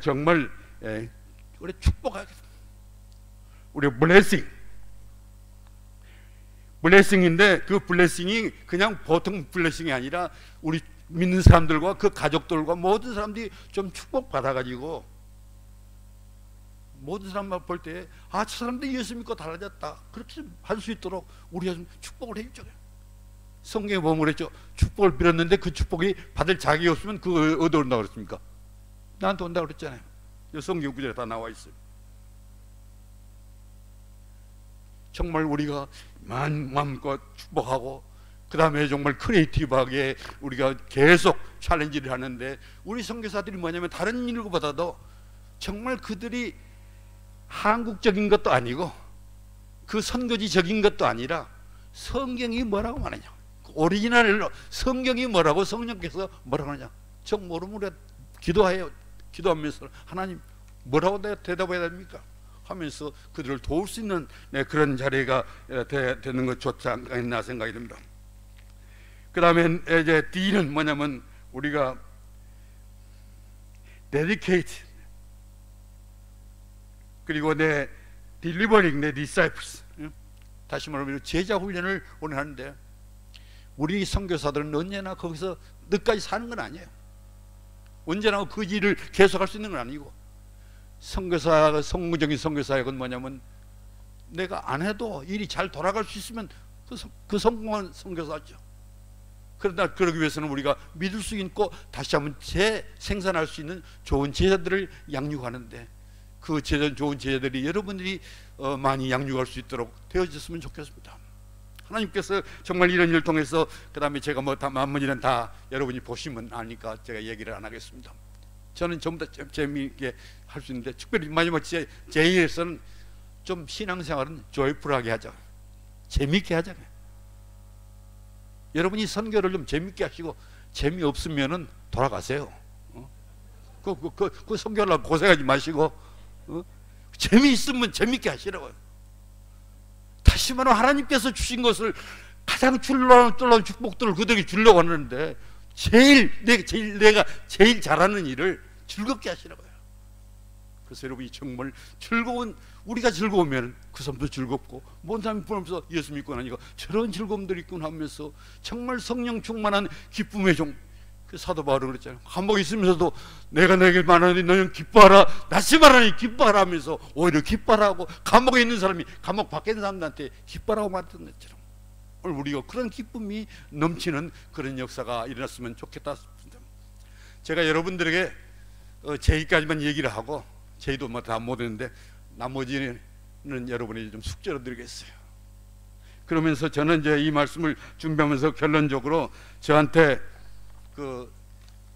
정말 우리 축복하겠다. 우리 블레싱인데 그 블레싱이 그냥 보통 블레싱이 아니라 우리 믿는 사람들과 그 가족들과 모든 사람들이 좀 축복받아가지고 모든 사람만 볼 때 저 사람들이 예수 믿고 달라졌다 그렇게 할 수 있도록 우리가 좀 축복을 해주죠. 성경에 보면 그랬죠. 축복을 빌었는데 그 축복이 받을 자격이 없으면 그거 어디로 온다고 그랬습니까? 나한테 온다고 그랬잖아요. 성경 구절에 다 나와 있어요. 정말 우리가 마음껏 축복하고 그 다음에 정말 크리에이티브하게 우리가 계속 챌린지를 하는데, 우리 선교사들이 뭐냐면 다른 일보다도 정말 그들이 한국적인 것도 아니고 그 선교지적인 것도 아니라 성경이 뭐라고 말하냐, 오리지널로 성경이 뭐라고 성령께서 뭐라고 하냐 정 모르면 우리가 기도하면서 하나님 뭐라고 내가 대답해야 됩니까 하면서 그들을 도울 수 있는 그런 자리가 되는 것 좋지 않나 생각이 듭니다. 그 다음에 이제 D는 뭐냐면 우리가 dedicate, 그리고 내 delivering 내 disciples, 다시 말하면 제자 훈련을 오늘 하는데, 우리 선교사들은 언제나 거기서 늦까지 사는 건 아니에요. 언제나 그 일을 계속할 수 있는 건 아니고, 선교사가 성공적인 선교사역은 뭐냐면 내가 안 해도 일이 잘 돌아갈 수 있으면 그 성공한 선교사죠. 그러나 그러기 위해서는 우리가 믿을 수 있고 다시 한번 재생산할 수 있는 좋은 제자들을 양육하는데, 그 좋은 제자들이 여러분들이 많이 양육할 수 있도록 되어졌으면 좋겠습니다. 하나님께서 정말 이런 일을 통해서, 그 다음에 제가 뭐 나머지는 다 여러분이 보시면 아니까 제가 얘기를 안 하겠습니다. 저는 전부 다 재미있게 할 수 있는데, 특별히 마지막 제2에서는 좀 신앙생활은 조이풀하게 하자, 재미있게 하자. 여러분이 선교를 좀 재미있게 하시고 재미없으면은 돌아가세요. 그 선교를 고생하지 마시고 재미있으면 재미있게 하시라고요. 다시 말하면 하나님께서 주신 것을 가장 놀라운 축복들을 그들에게 주려고 하는데 내가 제일 잘하는 일을 즐겁게 하시라고요. 그래서 여러분이 정말 우리가 즐거우면 그 사람도 즐겁고, 모든 사람이 보면서 예수 믿고 나니까 저런 즐거움들이 있구나 하면서 정말 성령 충만한 기쁨의 종. 그 사도 바울은 그랬잖아요. 감옥에 있으면서도 내가 너에게 말하니 너는 기뻐하라, 다시 말하니 기뻐하라 하면서 오히려 기뻐하라고, 감옥에 있는 사람이 감옥 밖에 있는 사람들한테 기뻐하라고 말했던 것처럼 오늘 우리가 그런 기쁨이 넘치는 그런 역사가 일어났으면 좋겠다 싶습니다. 제가 여러분들에게 제2까지만 얘기를 하고, 제2도 뭐 다 못했는데 나머지는 여러분이 좀 숙제로 드리겠어요. 그러면서 저는 이제 이 말씀을 준비하면서 결론적으로 저한테 그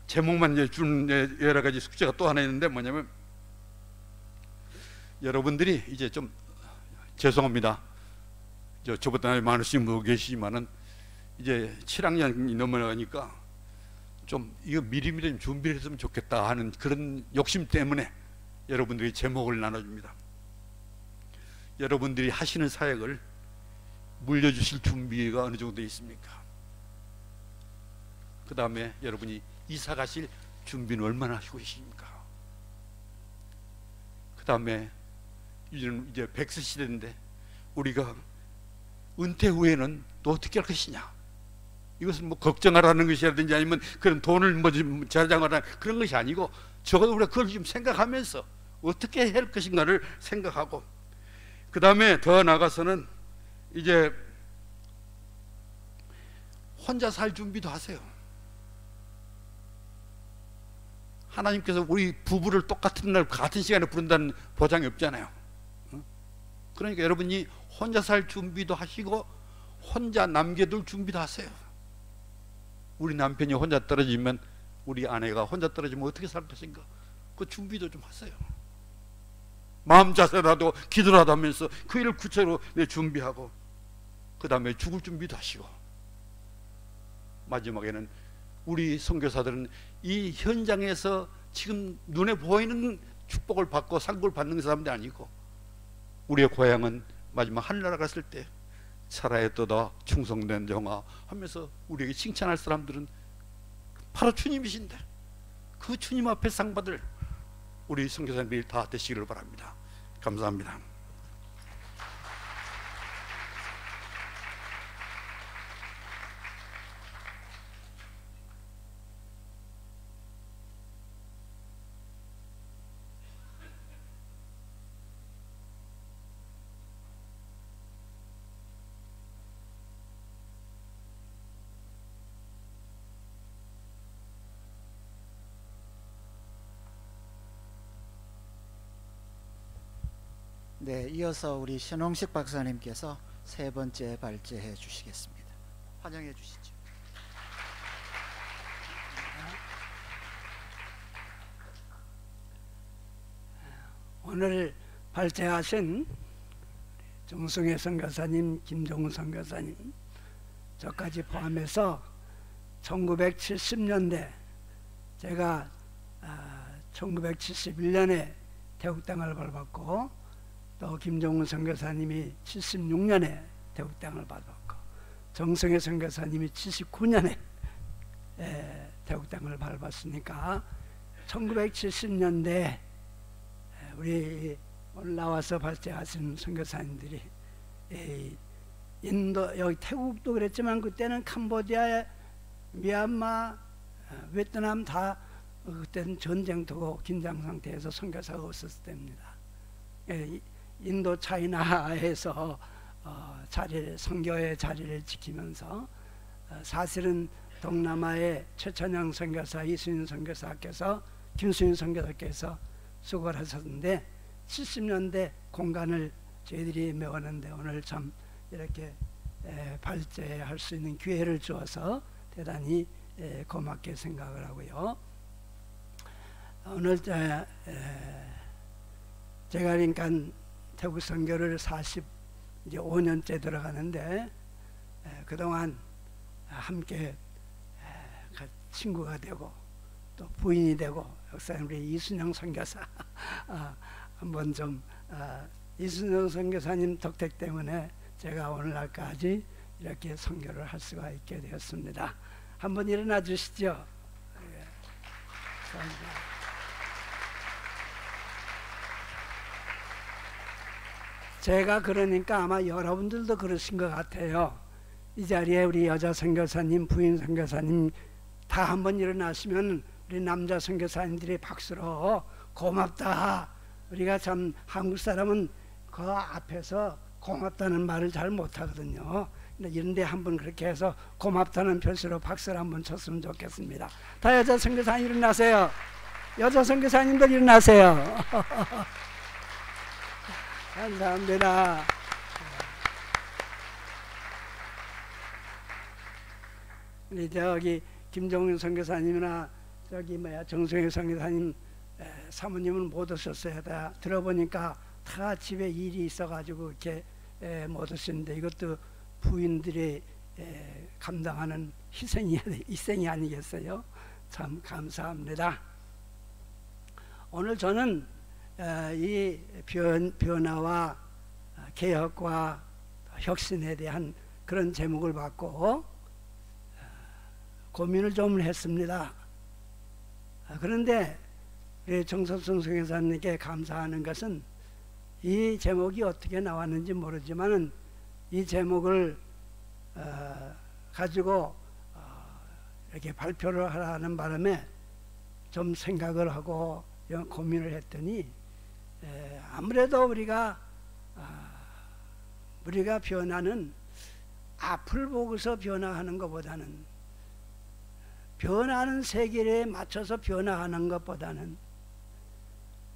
제목만 이제 준 여러 가지 숙제가 또 하나 있는데, 뭐냐면 여러분들이 이제 좀 죄송합니다. 저보다 나이 많으신 분 계시지만은 이제 7학년이 넘어가니까 좀 이거 미리미리 좀 준비를 했으면 좋겠다 하는 그런 욕심 때문에 여러분들이 제목을 나눠줍니다. 여러분들이 하시는 사역을 물려주실 준비가 어느 정도 있습니까? 그 다음에 여러분이 이사 가실 준비는 얼마나 하시고 계십니까? 그 다음에 이제 100세 시대인데 우리가 은퇴 후에는 또 어떻게 할 것이냐? 이것은 뭐 걱정하라는 것이라든지 아니면 그런 돈을 뭐 좀 저장하라는 그런 것이 아니고, 적어도 우리가 그걸 좀 생각하면서 어떻게 해야 할 것인가를 생각하고, 그 다음에 더 나아가서는 이제 혼자 살 준비도 하세요. 하나님께서 우리 부부를 똑같은 날 같은 시간에 부른다는 보장이 없잖아요. 그러니까 여러분이 혼자 살 준비도 하시고 혼자 남겨둘 준비도 하세요. 우리 남편이 혼자 떨어지면, 우리 아내가 혼자 떨어지면 어떻게 살 것인가, 그 준비도 좀 하세요. 마음 자세라도 기도라도 하면서 그 일을 구체로 준비하고, 그 다음에 죽을 준비도 하시고, 마지막에는 우리 선교사들은 이 현장에서 지금 눈에 보이는 축복을 받고 상급을 받는 사람들이 아니고, 우리의 고향은 마지막 하늘나라 갔을 때 살아있도다 충성된 영아 하면서 우리에게 칭찬할 사람들은 바로 주님이신데, 그 주님 앞에 상 받을 우리 선교사님들이 다 되시기를 바랍니다. 감사합니다. 네, 이어서 우리 신홍식 박사님께서 세 번째 발제해 주시겠습니다. 환영해 주시죠. 오늘 발제하신 정승혜 선교사님, 김종우 선교사님, 저까지 포함해서 1970년대, 제가 1971년에 태국 땅을 밟았고, 또 김종우 선교사님이 76년에 태국 땅을 밟았고, 정승혜 선교사님이 79년에 태국 땅을 밟았으니까 1970년대 우리 오늘 나와서 발제하신 선교사님들이 인도, 여기 태국도 그랬지만 그때는 캄보디아, 미얀마, 베트남 다 그때는 전쟁터고 긴장 상태에서 선교사가 없었을 때입니다. 인도 차이나에서 선교의 자리를 지키면서 사실은 동남아의 최천영 선교사, 이순인 선교사께서, 김순인 선교사께서 수고를 하셨는데 70년대 공간을 저희들이 메웠는데, 오늘 참 이렇게 발제할 수 있는 기회를 주어서 대단히 고맙게 생각을 하고요. 오늘 제가 그러니까 태국 선교를 45년째 들어가는데, 그동안 함께 친구가 되고 또 부인이 되고, 역사님 우리 이순영 선교사 한번 좀 이순영 선교사님 덕택 때문에 제가 오늘날까지 이렇게 선교를 할 수가 있게 되었습니다. 한번 일어나 주시죠. 예. 감사합니다. 제가 그러니까 아마 여러분들도 그러신 것 같아요. 이 자리에 우리 여자 선교사님, 부인 선교사님 다 한번 일어나시면 우리 남자 선교사님들이 박수로 고맙다. 우리가 참 한국 사람은 그 앞에서 고맙다는 말을 잘 못하거든요. 이런데 한번 그렇게 해서 고맙다는 표시로 박수를 한번 쳤으면 좋겠습니다. 다 여자 선교사님 일어나세요. 여자 선교사님들 일어나세요. 감사합니다. 우리 저기 김종윤 선교사님이나 저기 정성희 선교사님 사모님은 못 오셨어요. 다 들어보니까 다 집에 일이 있어가지고 이렇게 못 오셨는데 이것도 부인들이 감당하는 희생이 아니겠어요? 참 감사합니다. 오늘 저는 이 변화와 개혁과 혁신에 대한 그런 제목을 받고 고민을 좀 했습니다. 그런데 우리 정섭순 선교사님께 감사하는 것은 이 제목이 어떻게 나왔는지 모르지만 이 제목을 가지고 이렇게 발표를 하라는 바람에 좀 생각을 하고 고민을 했더니 아무래도 우리가 변화는 앞을 보고서 변화하는 것보다는 변하는 세계에 맞춰서 변화하는 것보다는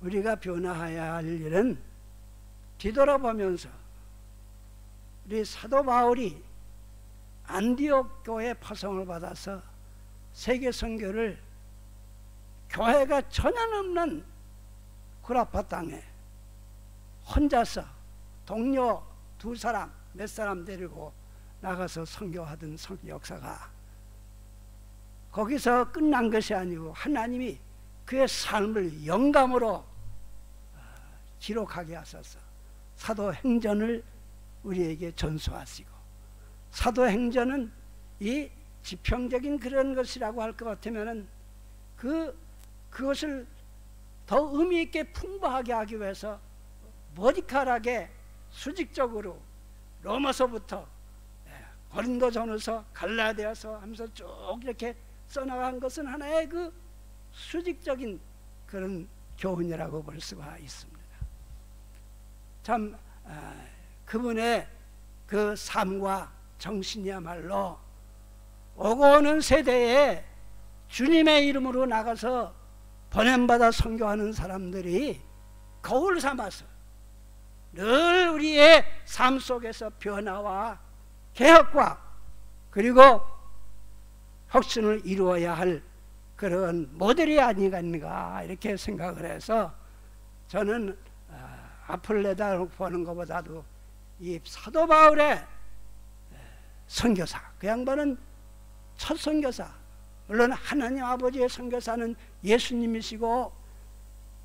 우리가 변화해야 할 일은 뒤돌아보면서 우리 사도 바울이 안디옥 교회 파송을 받아서 세계 선교를 교회가 전혀 없는 구라파 땅에 혼자서 동료 두 사람, 몇 사람 데리고 나가서 선교하던 역사가 거기서 끝난 것이 아니고 하나님이 그의 삶을 영감으로 기록하게 하셔서 사도행전을 우리에게 전수하시고, 사도행전은 이 지평적인 그런 것이라고 할 것 같으면은 그것을 더 의미 있게 풍부하게 하기 위해서 머리카락에 수직적으로 로마서부터 고린도전후서, 갈라디아서 하면서 쭉 이렇게 써나간 것은 하나의 그 수직적인 그런 교훈이라고 볼 수가 있습니다. 참 그분의 그 삶과 정신이야말로 오고 오는 세대에 주님의 이름으로 나가서 보냄받아 선교하는 사람들이 거울 삼아서 늘 우리의 삶 속에서 변화와 개혁과 그리고 혁신을 이루어야 할 그런 모델이 아닌가 이렇게 생각을 해서 저는 앞을 내다보는 것보다도 이 사도 바울의 선교사, 그 양반은 첫 선교사, 물론 하나님 아버지의 선교사는 예수님이시고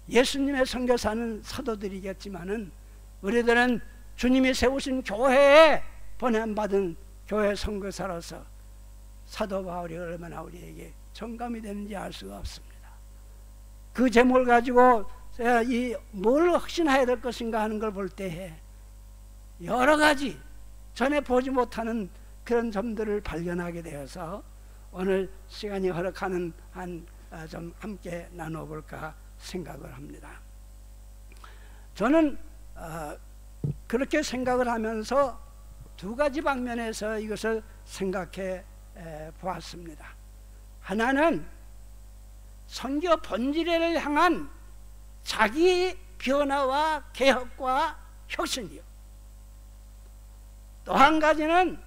예수님의 선교사는 사도들이겠지만은 우리들은 주님이 세우신 교회에 보냄받은 교회 선교사로서 사도 바울이 얼마나 우리에게 정감이 되는지 알 수가 없습니다. 그 제목을 가지고 뭘 혁신해야 될 것인가 하는 걸 볼 때에 여러 가지 전에 보지 못하는 그런 점들을 발견하게 되어서 오늘 시간이 허락하는 한 좀 함께 나눠볼까 생각을 합니다. 저는 그렇게 생각을 하면서 두 가지 방면에서 이것을 생각해 보았습니다. 하나는 선교 본질을 향한 자기 변화와 개혁과 혁신이요. 또 한 가지는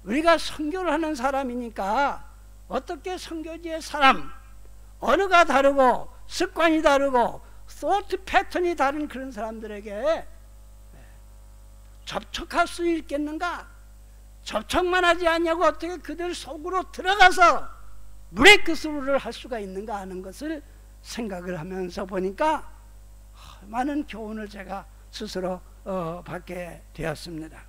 우리가 선교를 하는 사람이니까 어떻게 선교지의 사람, 언어가 다르고 습관이 다르고 소트 패턴이 다른 그런 사람들에게 접촉할 수 있겠는가? 접촉만 하지 않냐고 어떻게 그들 속으로 들어가서 브레이크스루를 할 수가 있는가 하는 것을 생각을 하면서 보니까 많은 교훈을 제가 스스로 받게 되었습니다.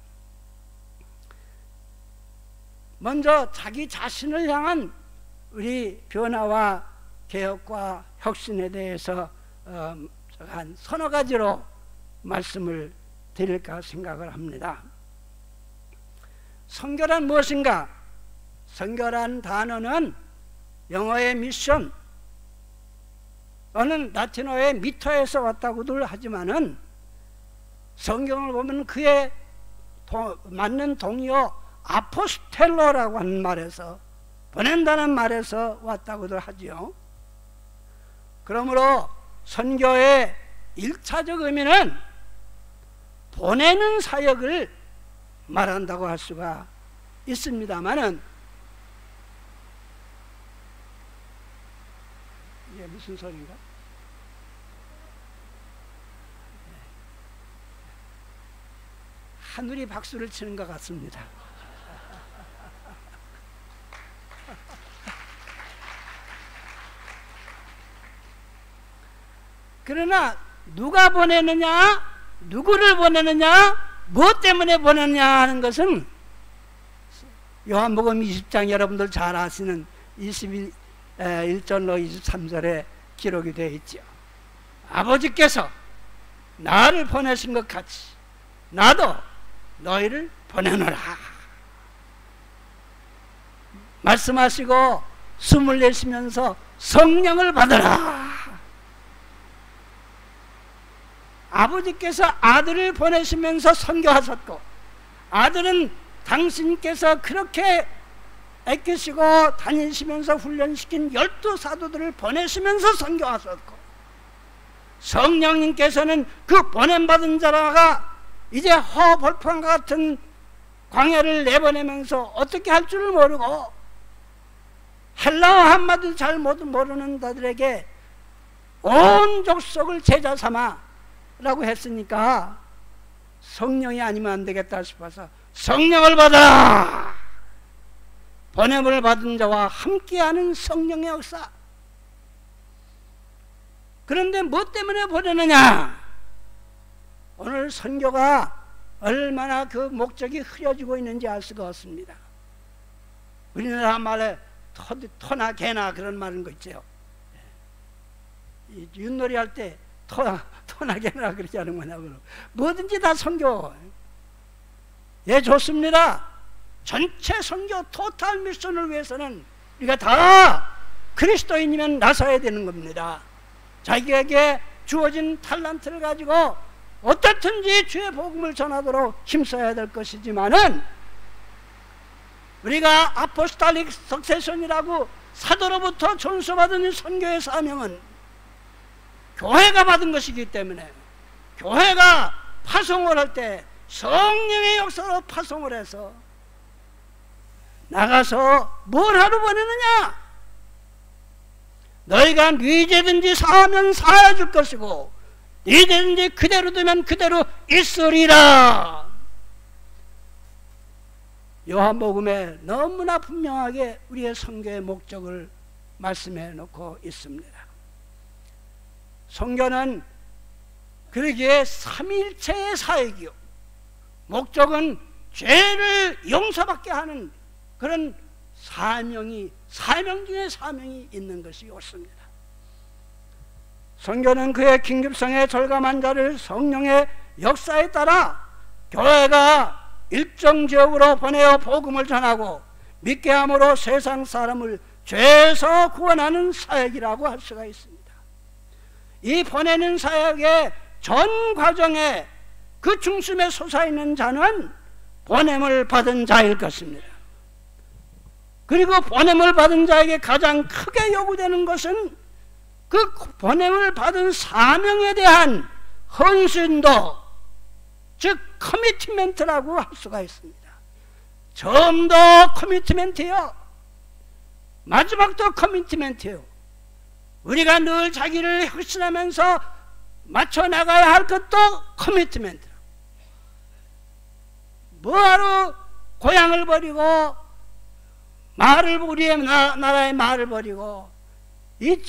먼저 자기 자신을 향한 우리 변화와 개혁과 혁신에 대해서 한 서너 가지로 말씀을 드릴까 생각을 합니다. 선교란 무엇인가? 선교란 단어는 영어의 미션 또는 라틴어의 미터에서 왔다고들 하지만은 성경을 보면 그에 맞는 동의어 아포스텔로라고 하는 말에서, 보낸다는 말에서 왔다고들 하지요. 그러므로 선교의 1차적 의미는 보내는 사역을 말한다고 할 수가 있습니다만은, 이게 무슨 소리인가? 하늘이 박수를 치는 것 같습니다. 그러나 누가 보내느냐, 누구를 보내느냐, 무엇 때문에 보내느냐 하는 것은 요한복음 20장 여러분들 잘 아시는 21절로 23절에 기록이 되어 있죠. 아버지께서 나를 보내신 것 같이 나도 너희를 보내노라 말씀하시고 숨을 내쉬면서 성령을 받으라. 아버지께서 아들을 보내시면서 선교하셨고, 아들은 당신께서 그렇게 애끼시고 다니시면서 훈련시킨 12사도들을 보내시면서 선교하셨고, 성령님께서는 그 보냄받은 자라가 이제 허벌판과 같은 광야를 내보내면서 어떻게 할 줄을 모르고 헬라어 한마디 잘 모르는 자들에게 온 족속을 제자 삼아 라고 했으니까 성령이 아니면 안 되겠다 싶어서 성령을 받아라. 보냄을 받은 자와 함께하는 성령의 역사. 그런데 뭐 때문에 보내느냐? 오늘 선교가 얼마나 그 목적이 흐려지고 있는지 알 수가 없습니다. 우리나라 말에 토나 개나 그런 말인 거 있죠. 윷놀이 할 때 토나 개나 그렇게 하는 거냐고. 뭐든지 다 선교. 예, 좋습니다. 전체 선교 토탈 미션을 위해서는 우리가 다 그리스도인이면 나서야 되는 겁니다. 자기에게 주어진 탤런트를 가지고 어떻든지 주의 복음을 전하도록 힘써야 될 것이지만은, 우리가 아포스톨릭 석세션이라고 사도로부터 전수받은 선교의 사명은 교회가 받은 것이기 때문에, 교회가 파송을 할 때 성령의 역사로 파송을 해서 나가서 뭘 하러 보내느냐? 너희가 네 죄든지 사하면 사해줄 것이고 네 죄든지 그대로 두면 그대로 있으리라. 요한복음에 너무나 분명하게 우리의 선교의 목적을 말씀해 놓고 있습니다. 선교는 그러기에 삼위일체의 사역이요, 목적은 죄를 용서받게 하는 그런 사명 중에 사명이 있는 것이 옳습니다. 선교는 그의 긴급성에 절감한 자를 성령의 역사에 따라 교회가 일정 지역으로 보내어 복음을 전하고 믿게 함으로 세상 사람을 죄에서 구원하는 사역이라고 할 수가 있습니다. 이 보내는 사역의 전 과정에 그 중심에 솟아있는 자는 보냄을 받은 자일 것입니다. 그리고 보냄을 받은 자에게 가장 크게 요구되는 것은 그 보냄을 받은 사명에 대한 헌신도, 즉 커미트멘트라고 할 수가 있습니다. 처음도 커미트멘트요, 마지막도 커미트멘트요. 우리가 늘 자기를 혁신하면서 맞춰 나가야 할 것도 커미트멘트. 뭐하러 고향을 버리고 우리의 나라의 말을 버리고 여기